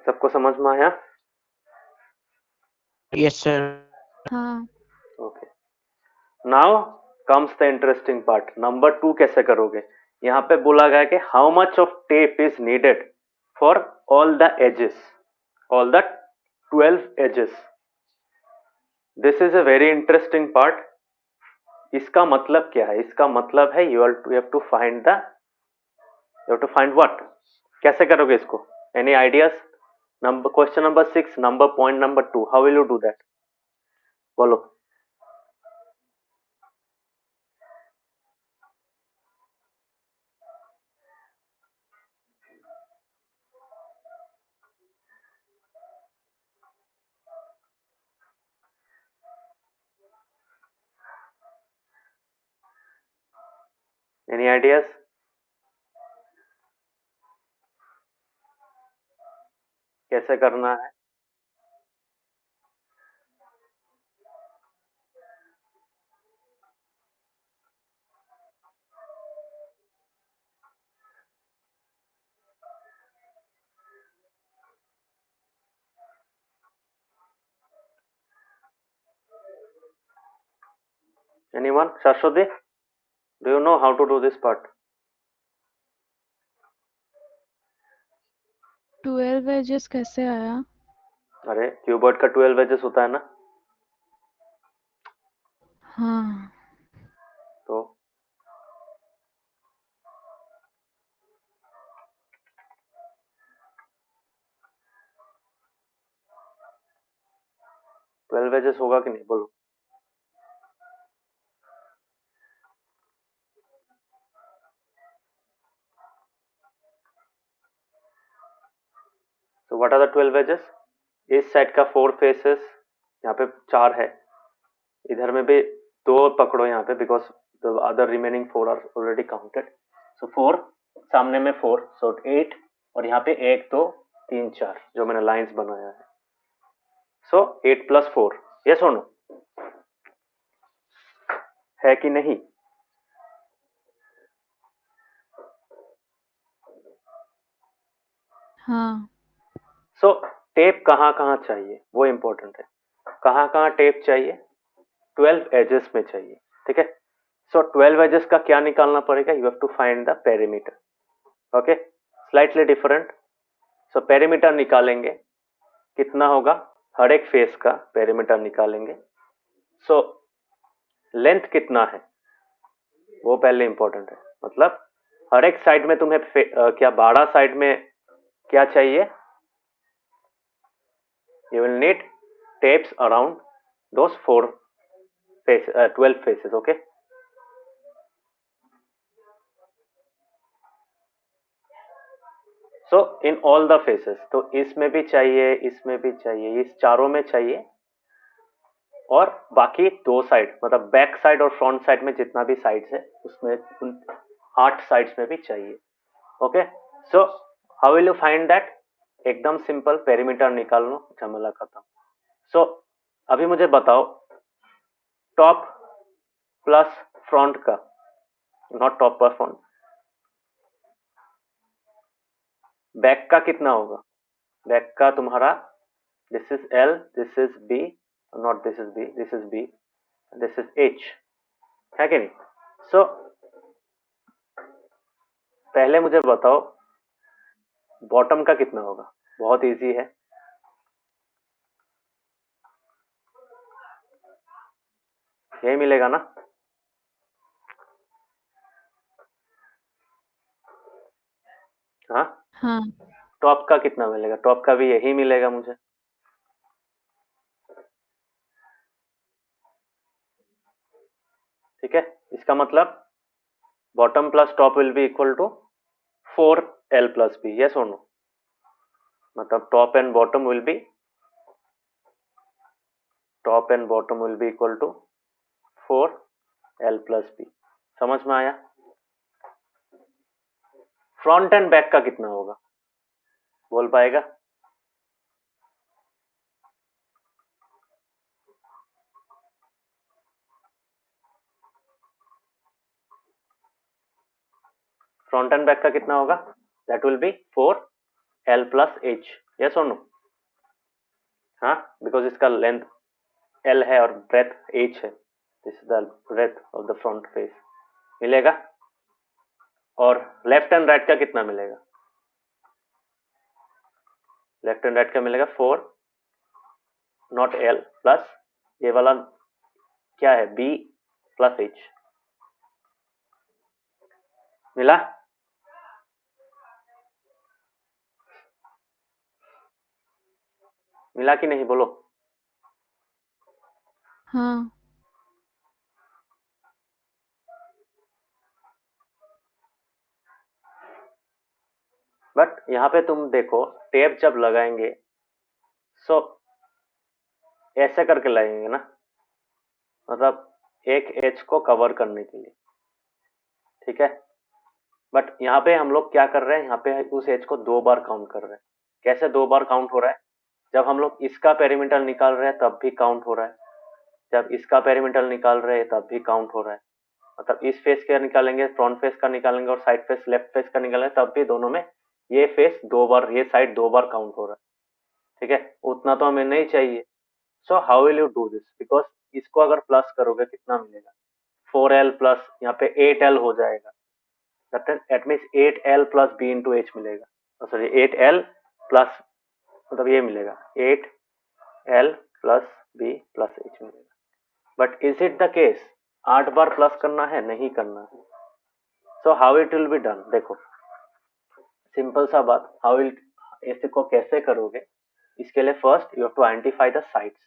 सबको समझ में आया? Yes sir. हाँ। Okay. Now comes the interesting part. Number 2 कैसे करोगे? यहाँ पे बोला गया कि how much of tape is needed for all the edges, all the 12 edges. This is a very interesting part. इसका मतलब क्या है? इसका मतलब है you have to find the, you have to find what? कैसे करोगे इसको? Any ideas? Number question number 6, number point number 2. How will you do that? बोलो। Any ideas? कैसे करना है? Anyone? Shashwati, do you know how to do this part? 12 edges कैसे आया? अरे क्यूबॉइड का 12 एजेस होता है ना, हाँ। तो 12 एजेस होगा कि नहीं? बोलो। तो व्हाट आर द 12 एजेस? इस साइड का 4 फेसेस, यहाँ पे 4 है, इधर में भी 2 पकड़ो यहाँ पे, because the other remaining 4 are already counted. So 4, सामने में 4, सो 8, और यहाँ पे 1 2 3 4 जो मैंने लाइंस बनाया है। सो 8 + 4, यस और नो? है कि नहीं? हाँ। सो टेप कहाँ कहाँ चाहिए वो इंपॉर्टेंट है। कहाँ कहाँ टेप चाहिए? 12 एजेस में चाहिए, ठीक है। सो 12 एजेस का क्या निकालना पड़ेगा? You have to find the perimeter, okay, slightly different. So perimeter निकालेंगे, कितना होगा? हर एक फेस का पेरीमीटर निकालेंगे। सो लेंथ कितना है? वो पहले इंपॉर्टेंट है। मतलब हर एक साइड में तुम्हें क्या 12 साइड में क्या चाहिए? You will need tapes around those 12 faces. Okay, so in all the faces, तो इसमें भी चाहिए, इसमें भी चाहिए, इस चारों में चाहिए, और बाकी 2 साइड मतलब बैक साइड और फ्रंट साइड में जितना भी साइड्स है उसमें उन 8 साइड्स में भी चाहिए। Okay, so how will you find that? एकदम सिंपल, पेरीमीटर निकाल लो, झमेला खत्म। सो अभी मुझे बताओ, टॉप प्लस फ्रंट का, not top plus front, back का कितना होगा? बैक का तुम्हारा, this is L, this is B, not this is B, this is B, this is H, है कि नहीं? सो पहले मुझे बताओ बॉटम का कितना होगा? बहुत इजी है, यही मिलेगा ना? हाँ, हाँ, टॉप का कितना मिलेगा? टॉप का भी यही मिलेगा मुझे। ठीक है, इसका मतलब bottom plus top will be equal to 4L plus B, yes और नो? मतलब top and bottom will be equal to 4L plus B. समझ में आया? फ्रंट एंड बैक का कितना होगा? बोल पाएगा? फ्रंट एंड बैक का कितना होगा? That will be 4L plus H, yes और नो? हाँ, बिकॉज इसका लेंथ L है और ब्रेथ H है, this is the breadth of the front face, मिलेगा। और लेफ्ट एंड राइट का कितना मिलेगा? लेफ्ट एंड राइट का मिलेगा 4 नॉट L प्लस ये वाला क्या है? B प्लस H, मिला? मिला कि नहीं, बोलो? हाँ, बट यहाँ पे तुम देखो, टेप जब लगाएंगे सो ऐसे करके लगाएंगे ना, मतलब एक एज को कवर करने के लिए, ठीक है? बट यहाँ पे हम लोग क्या कर रहे हैं? यहाँ पे उस एज को 2 बार काउंट कर रहे हैं। कैसे 2 बार काउंट हो रहा है? जब हम लोग इसका पेरीमीटर निकाल रहे हैं तब भी काउंट हो रहा है, जब इसका पेरीमीटर निकाल रहे हैं तब भी काउंट हो रहा है। मतलब इस फेस का निकालेंगे, फ्रंट फेस का निकालेंगे और साइड फेस, लेफ्ट फेस का निकालेंगे, तब भी दोनों में ये फेस 2 बार, ये साइड 2 बार काउंट हो रहा है। ठीक है, उतना तो हमें नहीं चाहिए। So how will you do this? Because इसको अगर प्लस करोगे कितना मिलेगा? 4L प्लस यहाँ पे 8L हो जाएगा, that means 8L plus B into H मिलेगा। सॉरी 8L प्लस, मतलब ये मिलेगा 8L plus B plus H मिलेगा। But is it the case 8 बार प्लस करना है? नहीं करना है। So how it will be done? देखो सिंपल सा बात, हाउ विल, ऐसे को कैसे करोगे? इसके लिए first you have to identify the sides.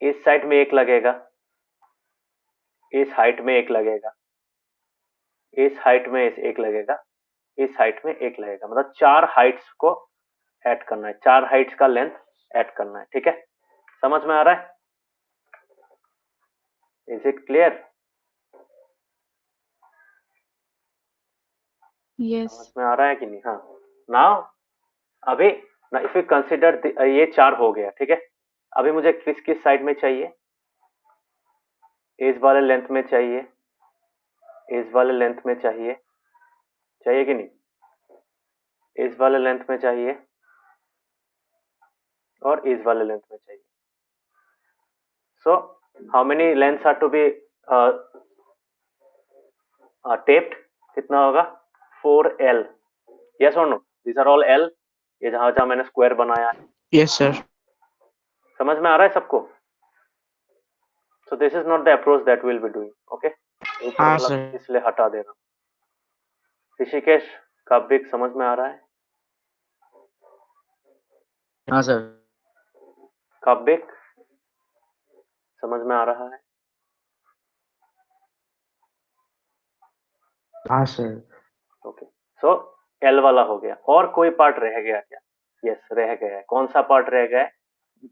इस साइड में एक लगेगा, इस हाइट में एक लगेगा, इस हाइट में एक लगेगा, इस हाइट में एक लगेगा, मतलब 4 हाइट्स को ऐड करना है, 4 हाइट्स का लेंथ ऐड करना है। ठीक है, समझ में आ रहा है? Is it clear? yes, समझ में आ रहा है कि नहीं? हाँ, नाउ अभी ना इफ यू कंसिडर ये 4 हो गया, ठीक है? अभी मुझे किस किस साइड में चाहिए? इस वाले लेंथ में चाहिए, इस वाले लेंथ में चाहिए, चाहिए कि नहीं? इस वाले लेंथ में चाहिए और इस वाले लेंथ में चाहिए। So how many lengths are to be taped? कितना होगा? 4L, यस और no? These are all L, ये जहां जहां मैंने स्क्वायर बनाया है। Yes, sir. समझ में आ रहा है सबको? सो this is not the approach that will be doing, okay? ऊपर हाँ वाला सर। इसलिए हटा दे रहा हूँ। ऋषिकेश, काव्यिक समझ में आ रहा है? हाँ सर। काव्यिक समझ में आ रहा है? हाँ सर। ओके, सो एल वाला हो गया। और कोई पार्ट रह गया क्या? यस, रह गया है। कौन सा पार्ट रह गया है?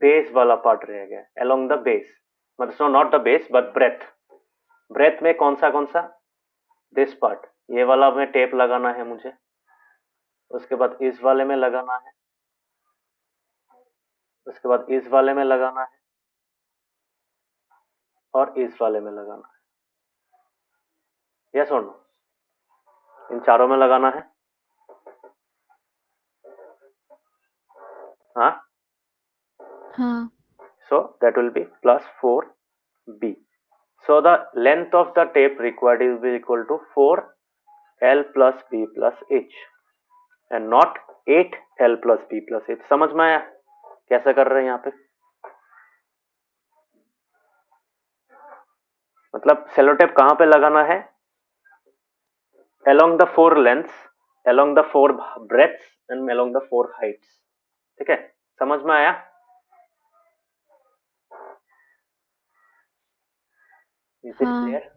बेस वाला पार्ट रह गया है, अलोंग द बेस, मतलब not the base but breadth. Breadth में कौन सा? दिस पार्ट, ये वाला में टेप लगाना है मुझे। उसके बाद इस वाले में लगाना है, उसके बाद इस वाले में लगाना है, और इस वाले में लगाना है। यस और नो? इन चारों में लगाना है। हाँ, हाँ, so that will be plus 4b. So the length of the tape required will be equal to 4l plus b plus h and not 8l plus b plus h. समझ में आया कैसे कर रहे हैं यहाँ पे? मतलब सेलो टेप कहाँ पे लगाना है? along the four lengths, along the four breadths and along the four heights. ठीक है, समझ में आया? Is it clear? हाँ,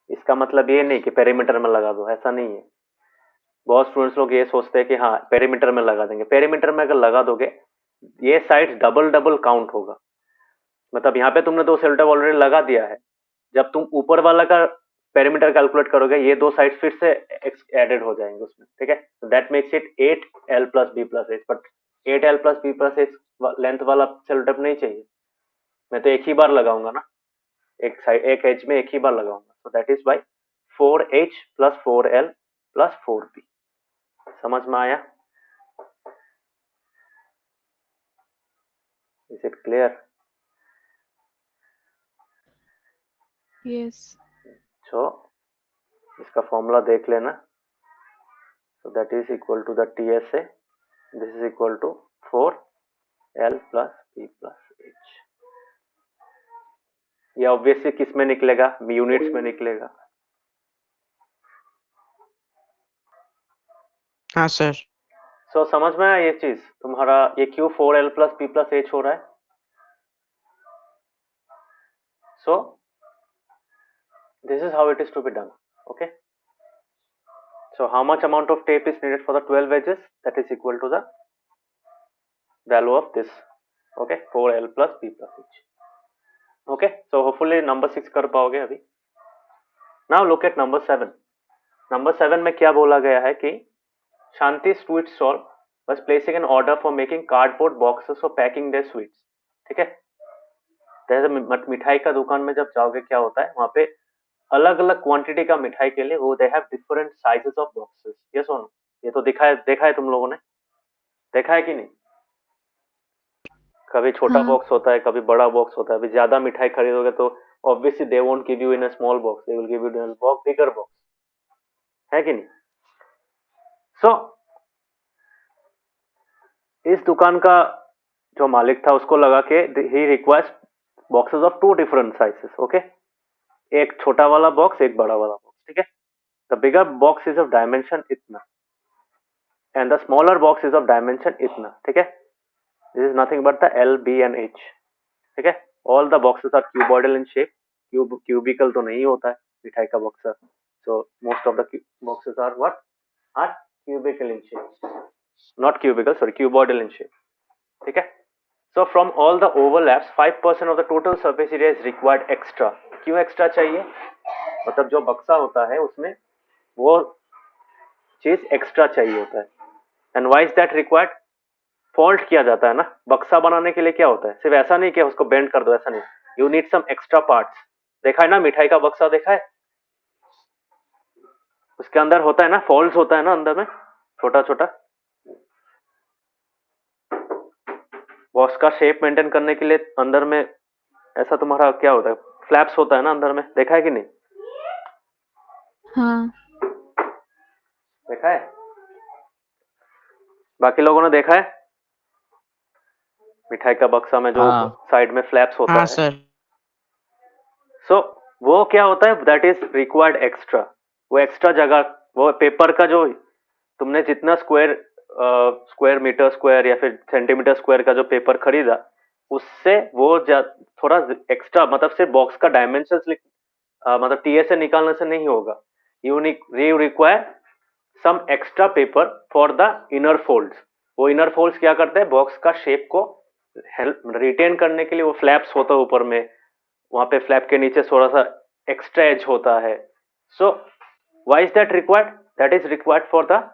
इसका मतलब ये नहीं कि पेरीमीटर में लगा दो, ऐसा नहीं है। बहुत स्टूडेंट्स लोग ये सोचते हैं कि हाँ पेरीमीटर में लगा देंगे। पेरीमीटर में अगर लगा दोगे, ये साइड डबल डबल काउंट होगा। मतलब यहाँ पे तुमने दो सेलो टेप ऑलरेडी लगा दिया है, जब तुम ऊपर वाला का पेरीमीटर कैलकुलेट करोगे, ये दो साइड फिर से एडेड हो जाएंगे उसमें। ठीक है, that makes it 8l plus B plus H. But 8l plus B plus H length वाला सेलो टेप नहीं चाहिए। मैं तो एक ही बार लगाऊंगा ना, एक साइड एक एज में एक ही बार लगाऊंगा। So that is by 4h plus 4l plus 4b। समझ में आया? Is it clear? Yes, so इसका फॉर्मूला देख लेना। So that is equal to the TSA, this is equal to 4l plus b plus h। ये ऑब्वियसली किस में निकलेगा? यूनिट्स में निकलेगा। हाँ सर। सो समझ में आया ये चीज तुम्हारा? ये क्यों 4l plus b plus h हो रहा है? So this is how it is to be done. Okay, so how much amount of tape is needed for the 12 edges? That is equal to the value of this. Okay, 4l plus b plus h. Okay, so hopefully number 6 कर पाओगे अभी। Now look at number 7. Number 7 में क्या बोला गया है कि Shanti sweet stall was placing an order for making cardboard boxes for packing their sweets. ठीक है, जैसे मिठाई का दुकान में जब जाओगे क्या होता है वहां पे अलग अलग क्वांटिटी का मिठाई के लिए वो they have different sizes of boxes. Yes और नो? ये तो देखा है तुम लोगों ने, देखा है कि नहीं? कभी छोटा हाँ, बॉक्स होता है, कभी बड़ा बॉक्स होता है। अभी ज्यादा मिठाई खरीदोगे तो obviously they won't give you in a small box, they will give you in a box, bigger box, है कि नहीं? सो इस दुकान का जो मालिक था उसको लगा के ही requires boxes of two different sizes. Okay, एक छोटा वाला बॉक्स, एक बड़ा वाला बॉक्स। ठीक है, the bigger box is of dimension इतना and the smaller box is of dimension इतना। ठीक है, this is nothing but the L, B and H। ठीक है, all the boxes are cuboidal in shape. Cubical तो नहीं होता है मिठाई का box, so most of the boxes are what? Are cubical in shape, not cubical, sorry, cuboidal in shape. ठीक है, so from all the overlaps 5% of the total surface area is required extra. क्यों एक्स्ट्रा चाहिए? मतलब जो बक्सा होता है उसमें वो चीज एक्स्ट्रा चाहिए होता है। And why is that required? Fold किया जाता है ना बक्सा बनाने के लिए। क्या होता है? सिर्फ ऐसा नहीं कि उसको बेंड कर दो, ऐसा नहीं, you need some extra parts. देखा है ना मिठाई का बक्सा, देखा है? उसके अंदर होता है ना, फोल्ड्स होता है ना अंदर में, छोटा छोटा। बॉक्स का शेप मेंटेन करने के लिए अंदर में ऐसा तुम्हारा क्या होता है, फ्लैप्स होता है ना अंदर में, देखा है कि नहीं? हाँ, देखा है? बाकी लोगों ने देखा है मिठाई का बक्सा में जो हाँ। साइड में फ्लैप्स होता हाँ है? सर। सो वो क्या होता है, दैट इज रिक्वायर्ड एक्स्ट्रा। वो एक्स्ट्रा जगह, वो पेपर का जो तुमने जितना स्क्वायर मीटर स्क्वायर या फिर सेंटीमीटर स्क्वायर का जो पेपर खरीदा, उससे वो थोड़ा एक्स्ट्रा, मतलब सिर्फ बॉक्स का डायमेंशन मतलब टीएसए निकालने से नहीं होगा। You require some extra paper for the inner folds. वो इनर फोल्ड्स क्या करते हैं, बॉक्स का शेप को हेल्प रिटेन करने के लिए। वो फ्लैप्स होता है ऊपर में, वहां पे फ्लैप के नीचे थोड़ा सा एक्स्ट्रा एज होता है। So why is that required, that is required for the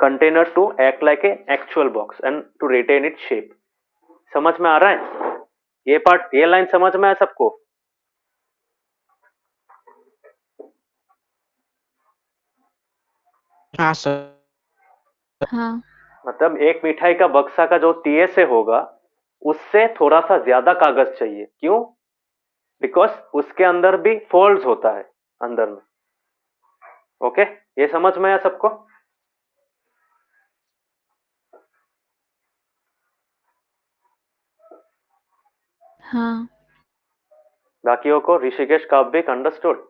container to act like a actual box and to retain it shape. समझ में आ रहा है ये पार्ट, ये लाइन समझ में आया सबको? हाँ सर। हाँ मतलब एक मिठाई का बक्सा का जो टीएसए होगा, उससे थोड़ा सा ज्यादा कागज चाहिए। क्यों? बिकॉज उसके अंदर भी फोल्ड्स होता है अंदर में। ओके, ये समझ में आया सबको? हाँ बाकियों को, ऋषिकेश काव्यक अंडरस्टूड?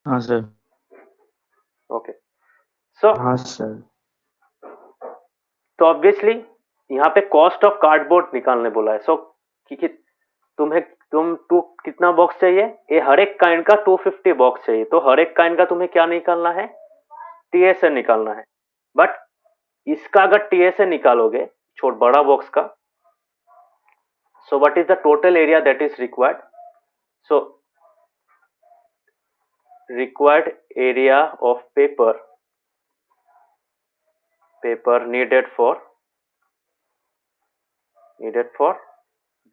हाँ सर। ओके, सो हाँ सर। तो ऑब्वियसली यहाँ पे कॉस्ट ऑफ कार्डबोर्ड निकालने बोला है। सो कि तुम कितना बॉक्स चाहिए? ये हर एक काइंड का 250 बॉक्स चाहिए। तो हर एक काइंड का तुम्हें क्या निकालना है? टीएसए निकालना है। बट इसका अगर टीएसए निकालोगे छोट बड़ा बॉक्स का, so what is the total area that is required? So required area of paper needed for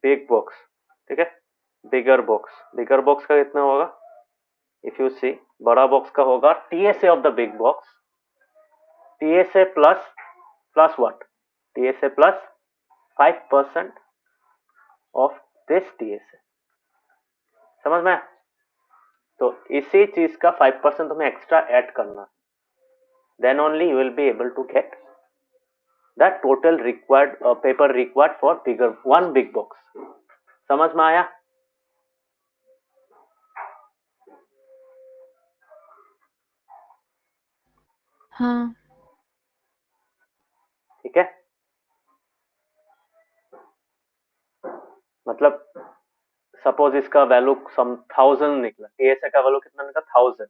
big box, ठीक है? बिगर बॉक्स का कितना होगा? इफ यू सी, बड़ा बॉक्स का होगा TSA of the big box, TSA plus what, TSA plus 5% of this TSA. समझ में? तो इसी चीज का 5% तुम्हें एक्स्ट्रा ऐड करना, then only you will be able to get the total required paper required for one big box। समझ में आया? हाँ ठीक है, मतलब सपोज इसका वैल्यू सम 1000 निकला, टीएसए का वैल्यू कितना निकला? 1000।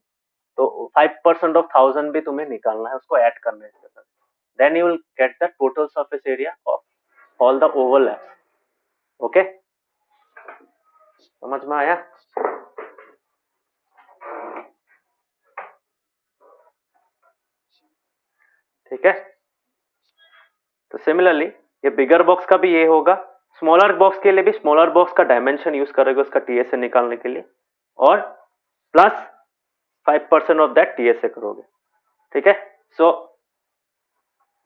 तो 5% ऑफ 1000 भी तुम्हें निकालना है, उसको ऐड करना है इसके साथ। Then you will get the total surface area of all the overlaps. Okay, समझ में आया? ठीक है, तो सिमिलरली ये बिगर बॉक्स का भी ये होगा। स्मॉलर बॉक्स के लिए भी स्मॉलर बॉक्स का डायमेंशन यूज करेगा उसका टीएसए निकालने के लिए, और प्लस 5% ऑफ दैट टीएसए करोगे। ठीक है, सो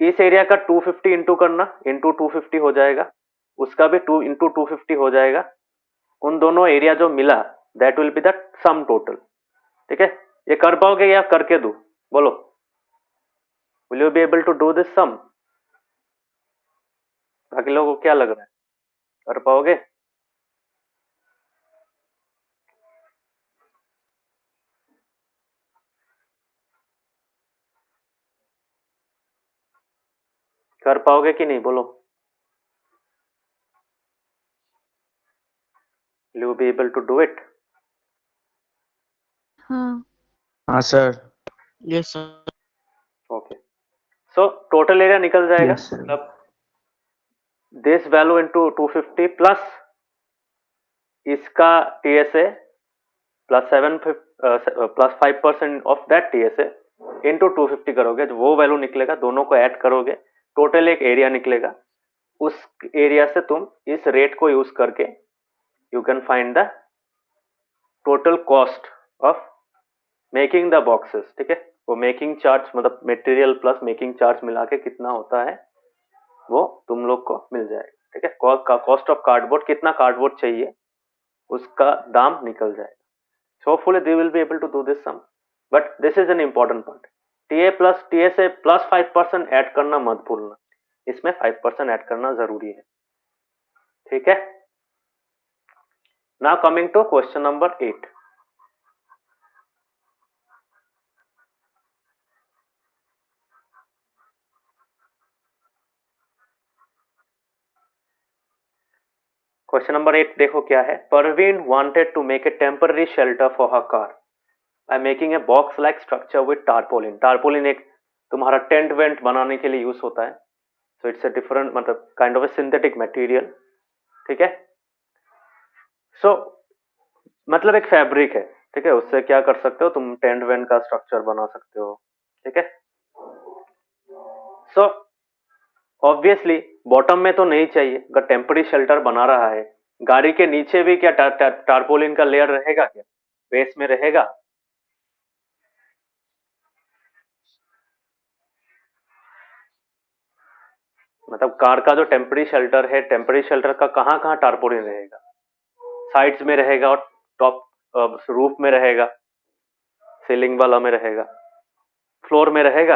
इस एरिया का 250 इंटू करना, इंटू 250 हो जाएगा, उसका भी 2 इंटू 250 हो जाएगा। उन दोनों एरिया जो मिला, that will be the sum total. ठीक है, ये कर पाओगे या करके दू? बोलो, will you be able to do this sum? बाकी लोगों को क्या लग रहा है, कर पाओगे? कर पाओगे कि नहीं, बोलो? Will you be able to do it? हाँ हाँ sir. Yes sir. Okay, so total area निकल जाएगा, यस सर। मतलब दिस वैल्यू इंटू 250 प्लस इसका TSA plus 5% of that TSA into 250 करोगे, जो वो वैल्यू निकलेगा, दोनों को ऐड करोगे, टोटल एक एरिया निकलेगा। उस एरिया से तुम इस रेट को यूज करके you can find the total cost of making the boxes. ठीक है, वो मेकिंग चार्ज, मतलब मटेरियल प्लस मेकिंग चार्ज मिला के कितना होता है वो तुम लोग को मिल जाएगा। ठीक है, कॉस्ट ऑफ कार्डबोर्ड, कितना कार्डबोर्ड चाहिए उसका दाम निकल जाएगा। So hopefully they will be able to do this sum, but this is an important part। TSA plus 5% add करना मत भूलना, इसमें 5% ऐड करना जरूरी है। ठीक है, Now coming to question number 8. Question number 8 देखो क्या है. Parveen wanted to make a temporary shelter for her car by making a box like structure with tarpaulin. tarpaulin एक तुम्हारा टेंट वेंट बनाने के लिए यूज होता है. सो इट्स अ डिफरेंट मतलब kind of a synthetic material. ठीक है. सो मतलब एक फैब्रिक है. ठीक है. उससे क्या कर सकते हो तुम, टेंट वेंट का स्ट्रक्चर बना सकते हो. ठीक है. सो ऑब्वियसली बॉटम में तो नहीं चाहिए, अगर टेम्पररी शेल्टर बना रहा है. गाड़ी के नीचे भी क्या टारपोलिन का लेयर रहेगा क्या, बेस में रहेगा? मतलब कार का जो टेम्पररी शेल्टर है, टेम्पररी शेल्टर का कहाँ कहाँ टारपोलिन रहेगा? साइड्स में रहेगा और टॉप रूफ में रहेगा, सीलिंग वाला में रहेगा, फ्लोर में रहेगा?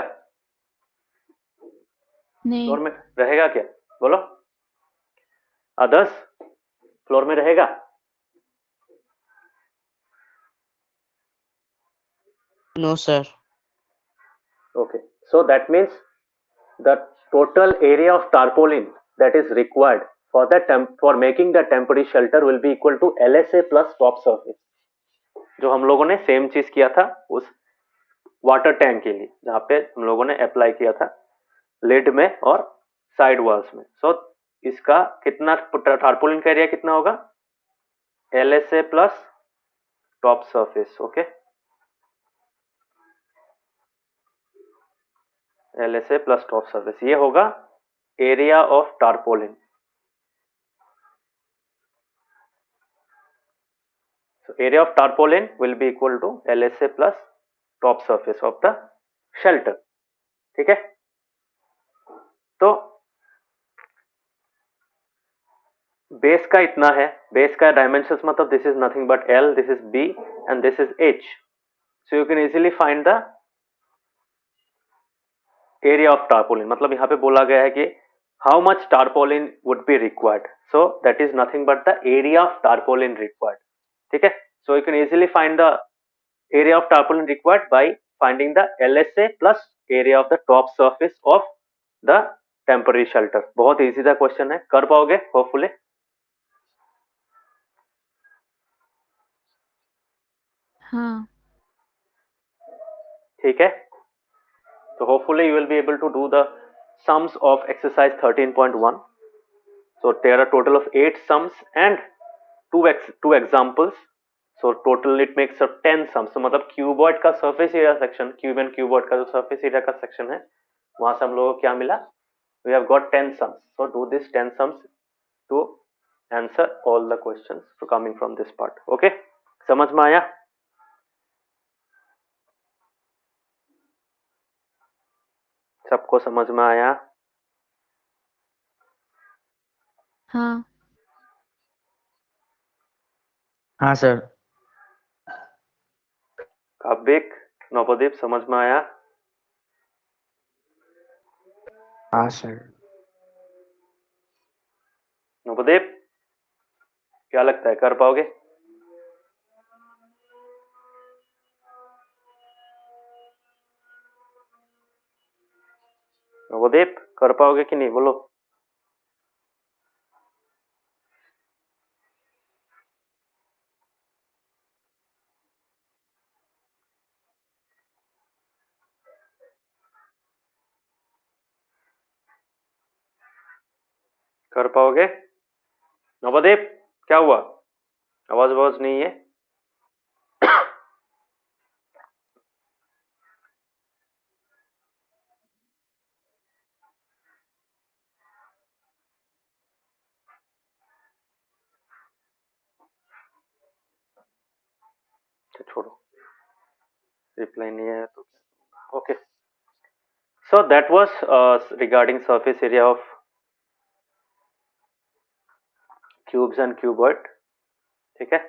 नहीं. फ्लोर में रहेगा क्या, बोलो? अदर्स फ्लोर में रहेगा? No, sir. Okay, so that means the total area of tarpaulin that is required for for making the temporary shelter will be equal to LSA plus top surface. जो हम लोगों ने सेम चीज किया था उस वाटर टैंक के लिए, जहां पे हम लोगों ने अप्लाई किया था लिड में और साइड वॉल्स में. सो इसका कितना टारपोलिन का एरिया कितना होगा? LSA plus top surface. Okay, LSA plus top surface, ये होगा area of tarpaulin. So area of tarpaulin will be equal to LSA plus top surface of the shelter. ठीक है. तो बेस का इतना है, बेस का डायमेंशंस मतलब this is nothing but L, this is B and this is H. So you can easily find the area of tarpaulin. मतलब यहाँ पे बोला गया है कि how much tarpaulin would be required. So that is nothing but the area of tarpaulin required. ठीक है. So you can easily find the area of tarpaulin required by finding the LSA plus area of the top surface of the temporary shelter. बहुत इजी था क्वेश्चन है, कर पाओगे होपफुली. हाँ. ठीक है. तो hopefully you will be able to do the sums of exercise 13.1. So there are total of 8 sums and two examples. So total it makes up 10 sums. So मतलब क्यूबॉइड का surface area section, cube and cuboid का जो सरफेस एरिया का सेक्शन है, वहां से हम लोगों को क्या मिला? We have got 10 sums. So do this 10 sums to answer all the questions coming from this part. Okay, समझ में आया? सबको समझ में आया? हाँ. हाँ सर. काव्यक, नवदीप, समझ में आया? हाँ सर. नवदीप, क्या लगता है कर पाओगे? नवदीप कर पाओगे कि नहीं, बोलो. कर पाओगे? नवदीप क्या हुआ, आवाज आवाज नहीं है? छोड़ो, रिप्लाई नहीं आया तो. Okay, so that was regarding surface area of cubes and cuboid. ठीक है.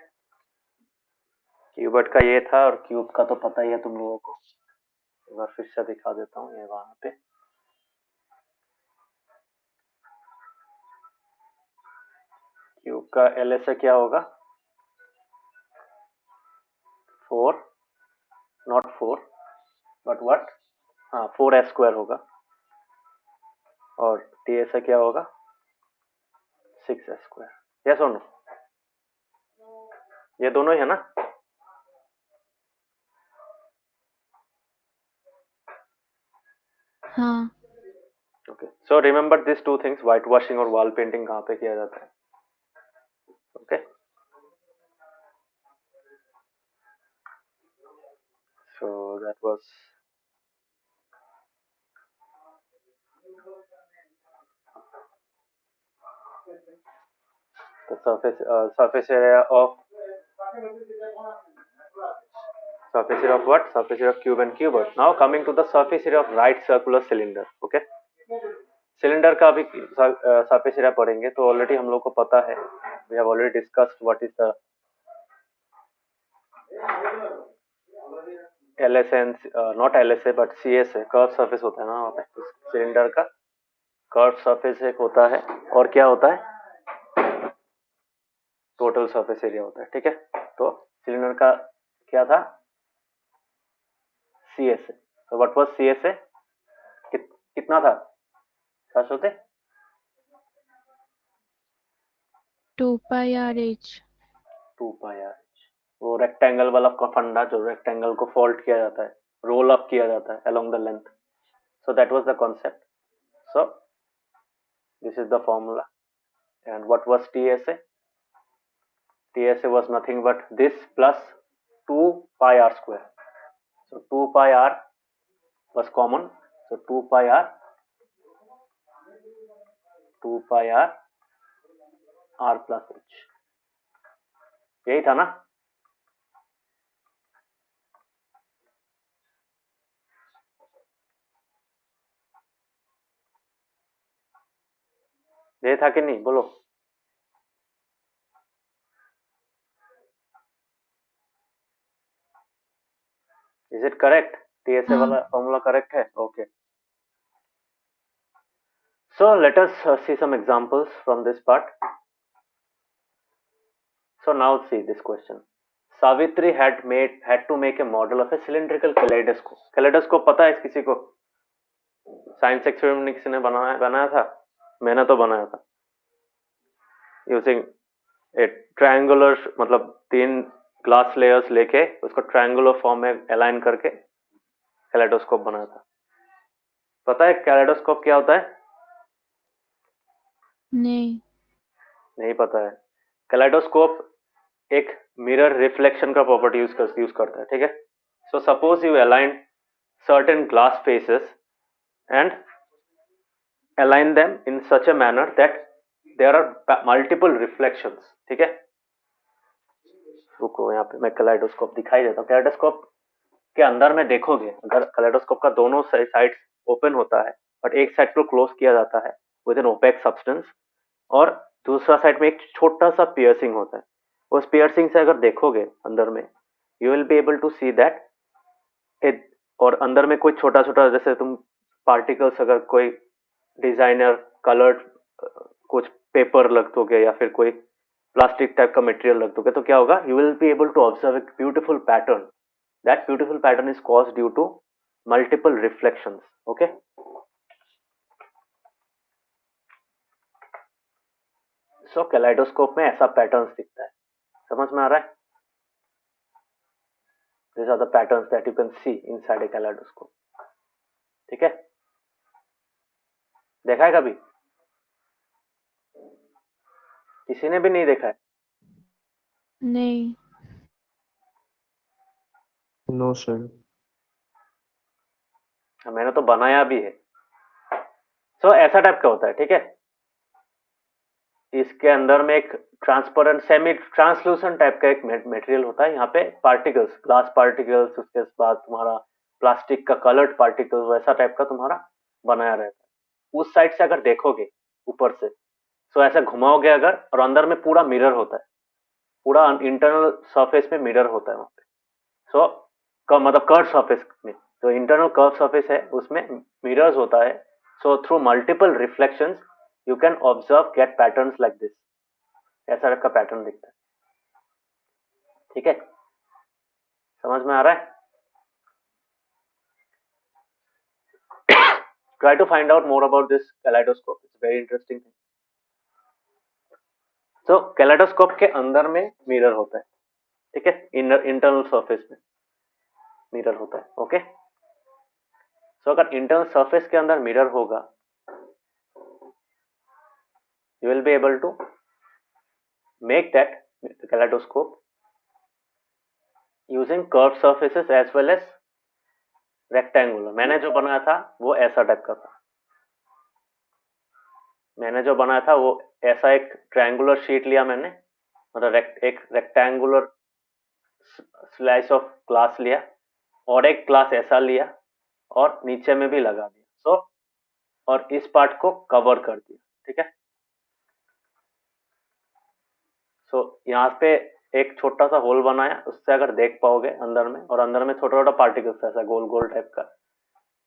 क्यूबॉइड का ये था और क्यूब का तो पता ही है तुम लोगों को. एक बार फिर से दिखा देता हूँ, ये वहां पे क्यूब का LSA क्या होगा? 4, नॉट 4 बट व्हाट, हाँ 4s² होगा, और टीएसए क्या होगा 6s²। यस और नो, ये दोनों ही है ना। हाँ। Okay, so remember this two things, white washing और वॉल पेंटिंग कहाँ पे किया जाता है। Okay, so that was the surface area of what? Surface area of cube and cuboid. Now coming to the surface area of right circular cylinder. Okay, cylinder का भी सरफेस एरिया पढ़ेंगे, तो ऑलरेडी हम लोग को पता है, we have already discussed what is the LSA, not LSA but CSA, curve surface होता है ना वहाँ पे। सिलेंडर का कर्व सरफेस एक होता है, और क्या होता है, टोटल सरफेस एरिया होता है। ठीक है, तो सिलेंडर का क्या था CSA। तो व्हाट वाज CSA, कितना था शाश्वती? 2πRh। 2πRh, वो रेक्टेंगल वाला का फंडा, जो रेक्टेंगल को फोल्ड किया जाता है, रोल अप किया जाता है along the length, so that was the concept. So this is the formula, and what was TSA? TSA was nothing but this plus 2πr². So 2πr was common, so 2πr r plus h, यही था ना। यही था कि नहीं, बोलो। Is it correct? TSA हाँ। वाला फॉर्मूला करेक्ट है? Okay, so let us see some examples from this part. So now see this question. Savitri had to make a model of a cylindrical kaleidoscope. Kaleidoscope पता है किसी को? साइंस एक्सपेरिमेंट में किसी ने बनाया था? मैंने तो बनाया था, यूजिंग ए ट्रायंगुलर, मतलब 3 ग्लास लेयर्स लेके उसको ट्रायंगुलर फॉर्म में अलाइन करके कैलेडोस्कोप बनाया था। पता है कैलेडोस्कोप क्या होता है? नहीं पता है। कैलेडोस्कोप एक मिरर रिफ्लेक्शन का प्रॉपर्टी यूज करता है। ठीक है, so suppose you align certain glass faces and align them in such a manner that there are multiple reflections। ठीक है, रुको यहाँ पे मैं कैलेडोस्कोप दिखाई देता हूँ। कैलेडोस्कोप के अंदर में देखोगे, अगर कैलेडोस्कोप का दोनों साइड ओपन होता है और एक साइड को क्लोज किया जाता है विद एन ओपेक सब्सटेंस, और दूसरा साइड में एक छोटा सा पियर्सिंग होता है। उस पियर्सिंग से अगर देखोगे अंदर में, you will be able to see that it, और अंदर में कोई छोटा छोटा, जैसे तुम पार्टिकल्स, अगर कोई डिजाइनर कलर्ड कुछ पेपर लग दोगे या फिर कोई प्लास्टिक टाइप का मटेरियल लग दोगे, तो क्या होगा, you will be able to observe a beautiful pattern. That beautiful pattern is caused due to multiple reflections. Okay, so kaleidoscope में ऐसा पैटर्न दिखता है, समझ में आ रहा है? These are the patterns that you can see inside a kaleidoscope। ठीक है, देखा है कभी? किसी ने भी नहीं देखा है? नहीं। No sir. मैंने तो बनाया भी है। सो ऐसा टाइप का होता है। ठीक है, इसके अंदर में एक ट्रांसपेरेंट सेमी ट्रांसलूसेंट टाइप का एक मटेरियल होता है। यहाँ पे पार्टिकल्स, ग्लास पार्टिकल्स, उसके बाद तुम्हारा प्लास्टिक का कलर्ड पार्टिकल्स, वैसा टाइप का तुम्हारा बनाया रहता है। उस साइड से अगर देखोगे ऊपर से, सो ऐसे घुमाओगे अगर, और अंदर में पूरा मिरर होता है, पूरा इंटरनल सरफेस में मिरर होता है वहाँ पे। सो मतलब कर्व सरफेस में, जो इंटरनल कर्व सरफेस है उसमें मिरर्स होता है। So through multiple reflections you can observe get patterns like this. ऐसा टाइप का पैटर्न दिखता है। ठीक है, समझ में आ रहा है? Try to find out more about this kaleidoscope. It's very interesting thing. So kaleidoscope के अंदर में मिरर होता है, ठीक है, इंटरनल सरफेस में मिरर होता है. ओके, सो अगर इंटरनल सरफेस के अंदर मिरर होगा, you will be able to make that kaleidoscope using curved surfaces as well as rectangular. मैंने जो बनाया था वो ऐसा टाइप का था. मैंने जो बनाया था वो ऐसा एक ट्रायंगुलर शीट लिया मैंने, मतलब एक रेक्टेंगुलर स्लाइस ऑफ ग्लास लिया और एक ग्लास ऐसा लिया और नीचे में भी लगा दिया. सो और इस पार्ट को कवर कर दिया, ठीक है. सो यहाँ पे एक छोटा सा होल बनाया, उससे अगर देख पाओगे अंदर में, और अंदर में छोटा छोटा पार्टिकल्स ऐसा गोल गोल टाइप का.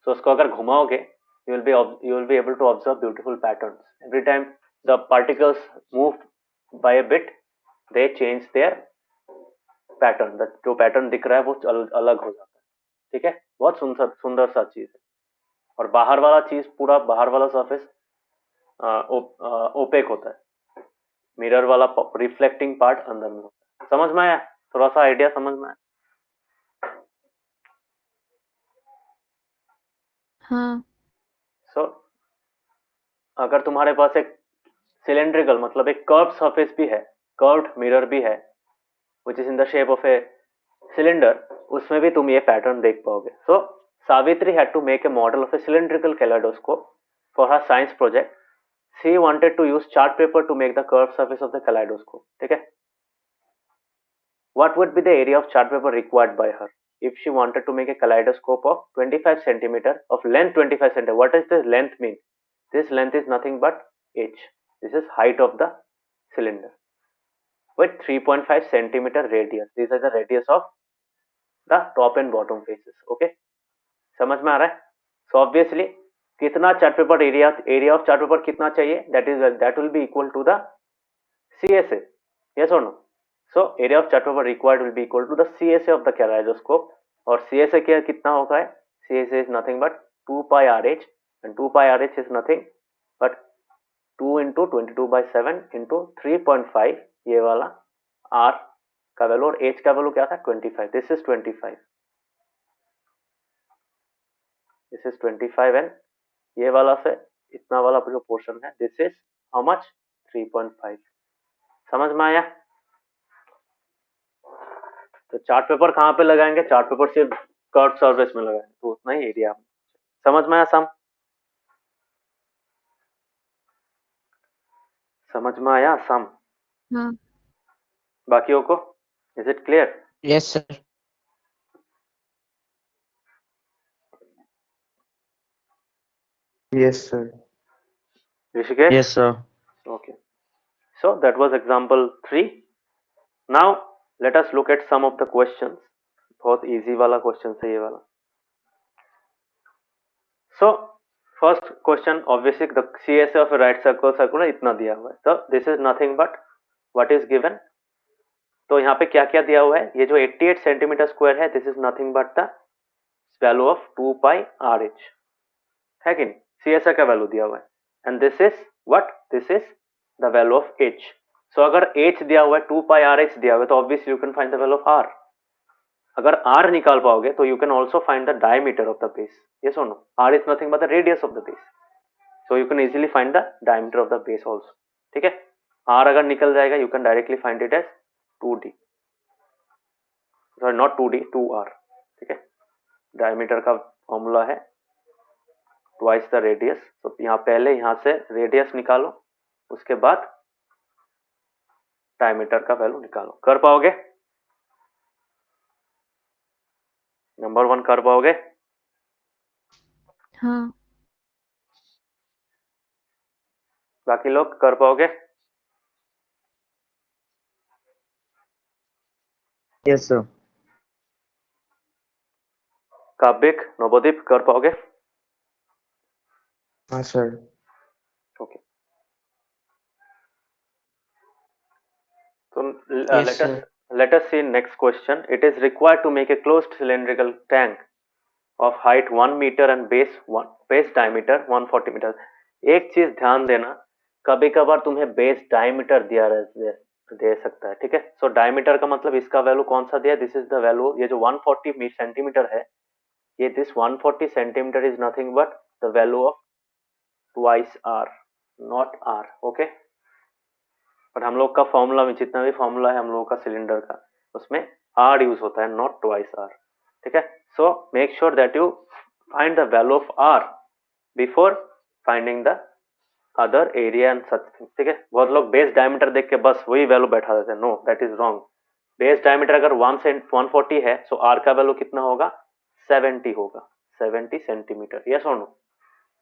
सो उसको अगर घुमाओगे, you will be able to observe beautiful patterns. Every time the particles move by a bit, they change their pattern. जो पैटर्न दिख रहा है वो अलग हो जाता है, ठीक है. बहुत सुंदर सुंदर सा चीज है. और बाहर वाला चीज, पूरा बाहर वाला सरफेस ओपेक होता है. मिरर वाला रिफ्लेक्टिंग पार्ट अंदर में होता है. समझ में आया? थोड़ा सा आइडिया समझ में आया? हाँ. सो अगर तुम्हारे पास एक सिलेंड्रिकल मतलब एक कर्व सरफेस भी है, कर्व्ड मिरर भी है, which is in the shape of a cylinder, उसमें भी तुम ये पैटर्न देख पाओगे. So Savitri had to make a model of a cylindrical kaleidoscope for her science project. She wanted to use chart paper to make the curved surface of the kaleidoscope. ठीक है. What would be the area of chart paper required by her if she wanted to make a kaleidoscope of 25 centimeter of length 25 centimeter? What does this length mean? This length is nothing but h. This is height of the cylinder with 3.5 centimeter radius. These are the radius of the top and bottom faces. Okay, समझ में आ रहा है? So obviously कितना chart paper area of chart paper कितना चाहिए, that will be equal to the CSA. Yes or no? So area of chart paper required will be equal to the CSA of the kaleidoscope. और CSA क्या कितना होगा है? CSA is nothing but 2 pi RH, and 2 pi RH is nothing but 2 into 22/7 into 3.5, ये वाला R का वैल्यू, और H का वैल्यू क्या था? 25. This is 25. This is 25 and ये वाला से इतना वाला जो पोर्शन है, दिस इज हाउ मच? 3.5. समझ में आया? तो चार्ट पेपर कहाँ पे लगाएंगे? चार्ट पेपर सिर्फ कर्व सरफेस में लगाएंगे, तो उतना ही एरिया. समझ में आया? समझ में आया? हाँ. बाकियों को is it clear? Yes, sir. Yes, sir. Rishikesh? Yes, sir. Okay. So that was example 3. Now let us look at some of the questions. बहुत easy वाला question है ये वाला. So first question, obviously the CSA of a right circular इतना दिया हुआ है. So this is nothing but what is given. तो यहाँ पे क्या क्या दिया हुआ है? ये जो 88 सेंटीमीटर स्क्वायर है, this is nothing but the value of 2 pi RH है कि नहीं? CSA का वैल्यू दिया हुआ है. And this is what? This is the value of H. So अगर H दिया हुआ है, 2 pi RH दिया हुआ है, तो obviously you can find the value of R. अगर R निकाल पाओगे तो you can also find the diameter of the base. Yes or no? R is nothing but the radius of the base. So you can easily find the diameter of the base also. ठीक है? R अगर निकल जाएगा, you can directly find it as 2D. Sorry, not 2D, 2R. ठीक है? Diameter का फॉर्मूला है twice the radius. तो यहाँ पहले यहाँ से radius निकालो, उसके बाद डायमीटर का वैल्यू निकालो. कर पाओगे? नंबर 1 कर पाओगे? हाँ. बाकी लोग कर पाओगे? Yes, sir. काबिक, नवदीप कर पाओगे? हाँ, sir. ओके. तो Yes, late sir. Us Let us see next question. It is required to make a closed cylindrical tank of height 1 meter and base diameter 140 metre. एक चीज ध्यान देना, कभी कभार तुम्हें बेस डायमीटर दिया दे सकता है, ठीक है. सो डायमीटर का मतलब इसका वैल्यू कौन सा दिया, दिस इज द वैल्यू. ये जो 140 सेंटीमीटर है, ये this 140 centimetre is nothing but the value of twice R, not R. Okay. और हम लोग का फॉर्मूला में जितना भी फॉर्मूला है हम लोगों का सिलेंडर का, उसमें आर यूज होता है, नॉट ट्वाइस आर, ठीक है. So make sure that you find the value of R before finding the other area and such thing, ठीक है. बहुत लोग बेस डायमीटर देख के बस वही वैल्यू बैठा देते हैं. No, that is wrong. Base diameter अगर 140 है, सो आर का वैल्यू कितना होगा, 70 होगा, 70 सेंटीमीटर. यस और नो.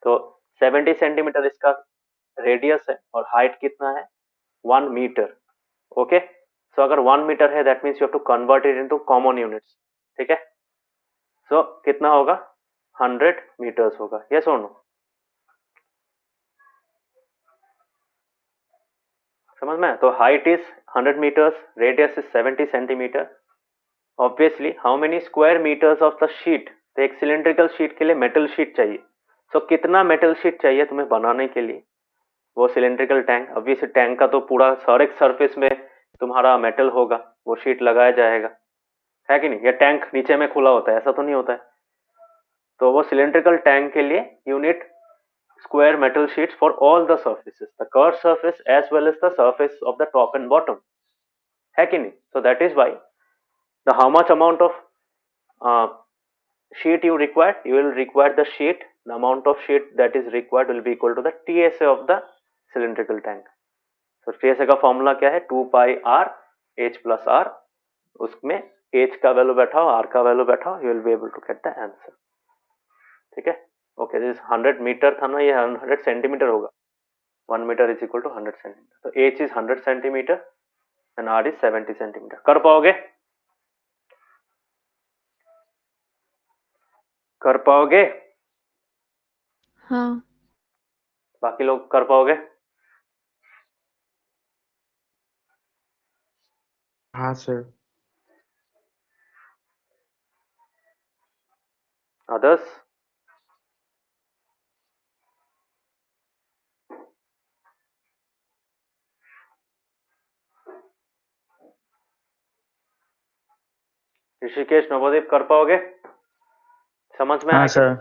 तो 70 सेंटीमीटर इसका रेडियस है और हाइट कितना है, 1 मीटर. ओके. सो अगर 1 मीटर है, that means you have to convert it into common units, ठीक है. सो कितना होगा, 100 मीटर्स होगा. यस और नो. समझ में. तो height is 100 metres, radius is 70 centimetre. Obviously how many square metres of the sheet, तो एक सिलिंड्रिकल शीट के लिए मेटल शीट चाहिए. सो कितना मेटल शीट चाहिए तुम्हें बनाने के लिए वो सिलिंड्रिकल टैंक. अभी से टैंक का तो पूरा हर एक सरफेस में तुम्हारा मेटल होगा, वो शीट लगाया जाएगा, है कि नहीं. या टैंक नीचे में खुला होता है, ऐसा तो नहीं होता है. तो वो सिलिंड्रिकल टैंक के लिए unit square metal sheets for all the surfaces, the curved surface as well as the surface of the top and bottom, है कि नहीं. So that is why the how much amount of uh, sheet you require, you will require the sheet, the amount of sheet that is required will be equal to the TSA of the cylindrical tank. So TSA का फॉर्मूला क्या है, 2 pi r h plus r. उसमें h का वैल्यू बैठाओ, r का value बैठाओ, you will be able to get the answer, ठीक है. ओके. दिस 100 मीटर था ना, ये 100 सेंटीमीटर होगा. 1 metre is equal to 100 centimetre. तो H is 100 centimetre and R is 70 centimetre. कर पाओगे, कर पाओगे. हाँ. बाकी लोग कर पाओगे. हाँ सर. अदर्स. ऋषिकेश, नवोदीप, कर पाओगे, समझ में हाँ आया. सर.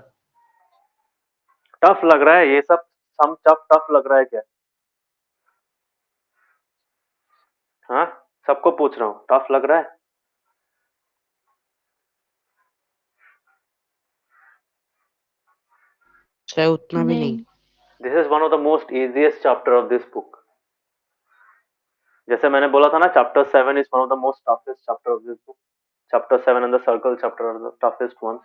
टफ लग रहा है ये सब, सम टफ लग रहा है क्या. हाँ, सबको पूछ रहा हूँ, टफ लग रहा है. सर उतना भी नहीं. नहीं. This is one of the most easiest chapter of this book. जैसे मैंने बोला था ना, chapter 7 is one of the most toughest chapter of this book. Chapter 7 and the circle chapter are the toughest ones.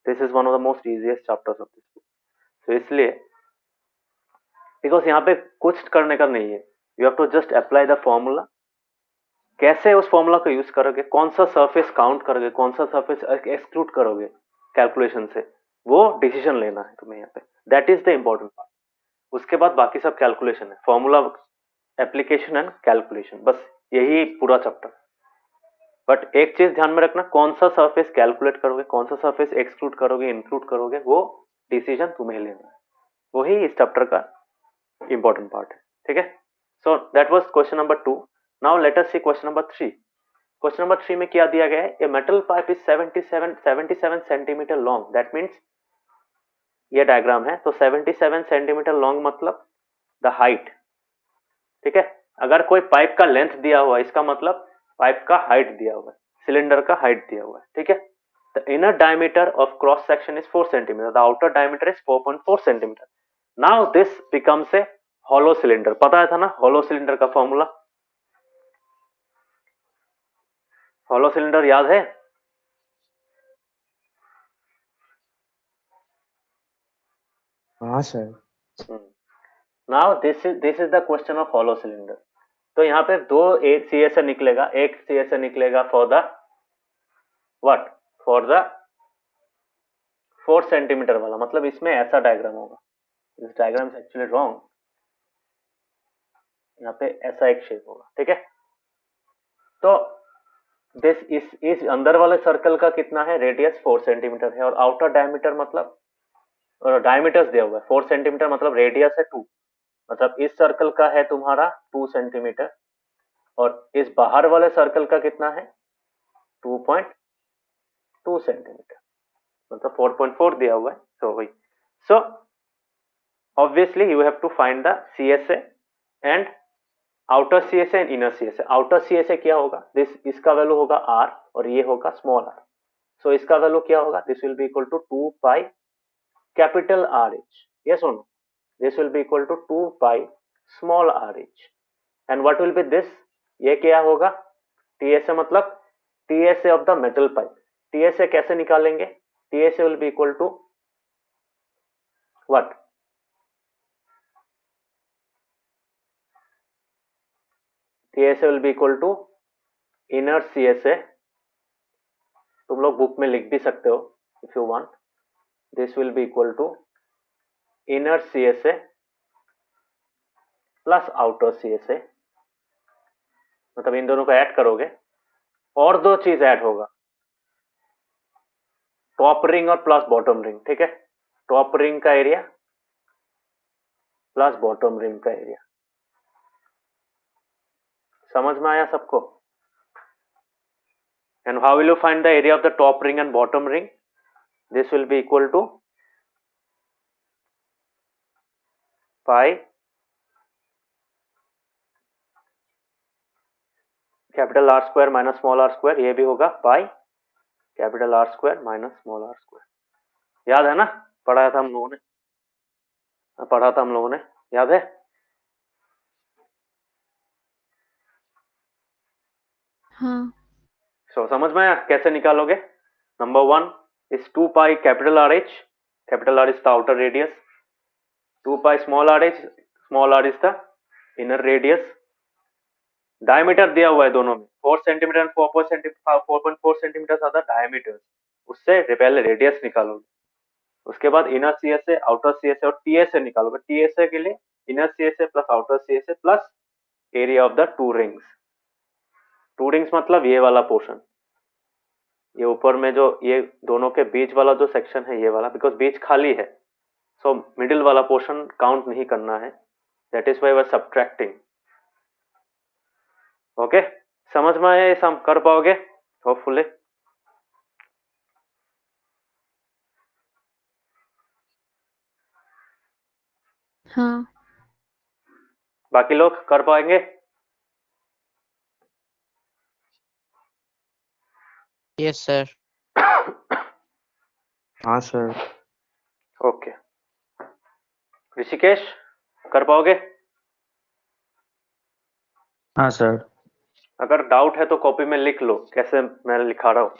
This is one of the most easiest chapters of this book. तो इसलिए बिकॉज यहाँ पे कुछ करने का नहीं है, you have to just apply the formula. कैसे उस फॉर्मूला को यूज करोगे, कौन सा सरफेस काउंट करोगे, कौन सा सरफेस एक्सक्लूड करोगे कैलकुलेशन से, वो डिसीजन लेना है तुम्हें यहाँ पे. That is the important part. उसके बाद बाकी सब कैलकुलेशन है, फॉर्मूला, एप्लीकेशन एंड कैलकुलेशन, बस यही पूरा चैप्टर. बट एक चीज ध्यान में रखना, कौन सा सरफेस कैलकुलेट करोगे, कौन सा सरफेस एक्सक्लूड करोगे, इंक्लूड करोगे, वो डिसीजन तुम्हें लेना है. वही इस चैप्टर का important part है, ठीक है. So that was question number 2. Now let us see question number 3. Question number 3 में क्या दिया गया है, a metal pipe is 77 centimetre long. that means ये डायग्राम है, तो 77 सेंटीमीटर लॉन्ग मतलब द हाइट, ठीक है. अगर कोई पाइप का लेंथ दिया हुआ है, इसका मतलब पाइप का हाइट दिया हुआ है, सिलेंडर का हाइट दिया हुआ है, ठीक है. The inner diameter of cross section is 4 centimeter. The outer diameter is 4.4 centimeter. Now this becomes a hollow cylinder. पता है था ना hollow cylinder का फॉर्मूला. hollow cylinder याद है. हाँ sir. Now this is the question of hollow cylinder. तो यहाँ पे दो एक CSA निकलेगा, एक CSA निकलेगा for the what, for the 4 centimetre वाला. मतलब इसमें ऐसा डायग्राम होगा. This diagram is actually wrong. यहाँ पे ऐसा एक शेप होगा, ठीक है. तो दिस इस अंदर वाले सर्कल का कितना है, रेडियस 4 सेंटीमीटर है, और आउटर डायमीटर मतलब डायमीटर्स दिया हुआ है 4 सेंटीमीटर, मतलब रेडियस है 2, मतलब इस सर्कल का है तुम्हारा 2 सेंटीमीटर, और इस बाहर वाले सर्कल का कितना है 2.2 सेंटीमीटर, मतलब 4.4 दिया हुआ है। सो वही, so obviously you have to find the CSA and outer CSA and inner CSA। Outer CSA क्या होगा, दिस इसका वैल्यू होगा r और ये होगा स्मॉल r। सो इसका वैल्यू क्या होगा, this will be equal to 2 pi capital RH, yes और no, this will be equal to 2 pi small RH। And what will be this, ये क्या होगा, TSA मतलब TSA of the metal pipe. TSA कैसे निकालेंगे, TSA will be equal to what, TSA will be equal to inner CSA, तुम लोग बुक में लिख भी सकते हो if you want, this will be equal to inner CSA plus outer CSA, मतलब इन दोनों को ऐड करोगे और दो चीज ऐड होगा, टॉप रिंग और प्लस बॉटम रिंग, ठीक है, टॉप रिंग का एरिया प्लस बॉटम रिंग का एरिया। समझ में आया सबको? And how will you find the area of the top ring and bottom ring, this will be equal to pi capital R square minus small r square, ये भी होगा pi capital R square minus small r square. याद है ना, पढ़ाया था हम लोगों ने, याद है? हाँ। सो समझ में आया कैसे निकालोगे? Number 1 is 2 pi capital RH, capital R is the outer radius, 2 pi small RH, small r is the inner radius, diameter दिया हुआ है दोनों में 4 सेंटीमीटर एंड 4.4 सेंटीमीटर ज्यादा डायमीटर, उससे पहले रेडियस निकालोगे, उसके बाद इनर CSA आउटर CSA और TSA निकालोगे। TSA के लिए inner CSA plus outer CSA plus area of the two rings. To rings मतलब ये वाला पोर्शन, ये ऊपर में जो ये दोनों के बीच वाला जो सेक्शन है ये वाला, बिकॉज बीच खाली है, सो मिडिल वाला पोर्शन काउंट नहीं करना है, that is why we are subtracting. Okay, समझ में आया? ये सम कर पाओगे होपफुली? हाँ। बाकी लोग कर पाएंगे? Yes sir. हाँ सर। ओके, ऋषिकेश कर पाओगे? हाँ सर। अगर डाउट है तो कॉपी में लिख लो कैसे मैं लिखा रहा हूँ,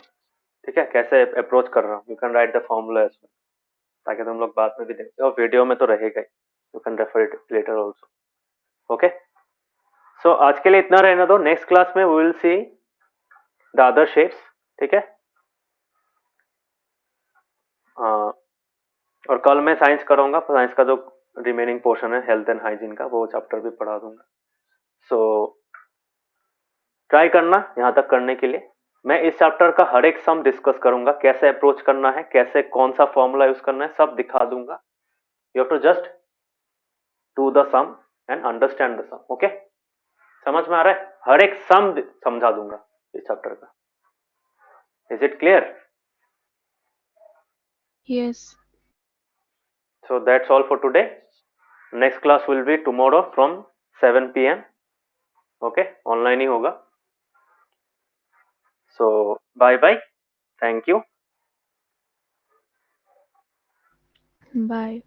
ठीक है, कैसे अप्रोच कर रहा हूँ। You can write the formula ताकि तुम लोग बाद में भी देखते हो, वीडियो में तो रहेगा ही, you can refer it later also. Okay, so आज के लिए इतना रहना दो, नेक्स्ट क्लास में we will see the other shapes, ठीक है। और कल मैं साइंस कराऊंगा, साइंस का जो रिमेनिंग पोर्शन है हेल्थ एंड हाइजीन का, वो चैप्टर भी पढ़ा दूंगा। सो ट्राई करना यहाँ तक करने के लिए। मैं इस चैप्टर का हर एक सम डिस्कस करूंगा, कैसे अप्रोच करना है, कैसे कौन सा फॉर्मूला यूज करना है, सब दिखा दूंगा। You have to just do the sum and understand the sum. Okay, समझ में आ रहा है? हर एक सम समझा दूंगा इस चैप्टर का। Is it clear? Yes. So that's all for today. Next class will be tomorrow from 7 p.m. Okay, online ही होगा। So bye bye, thank you. Bye.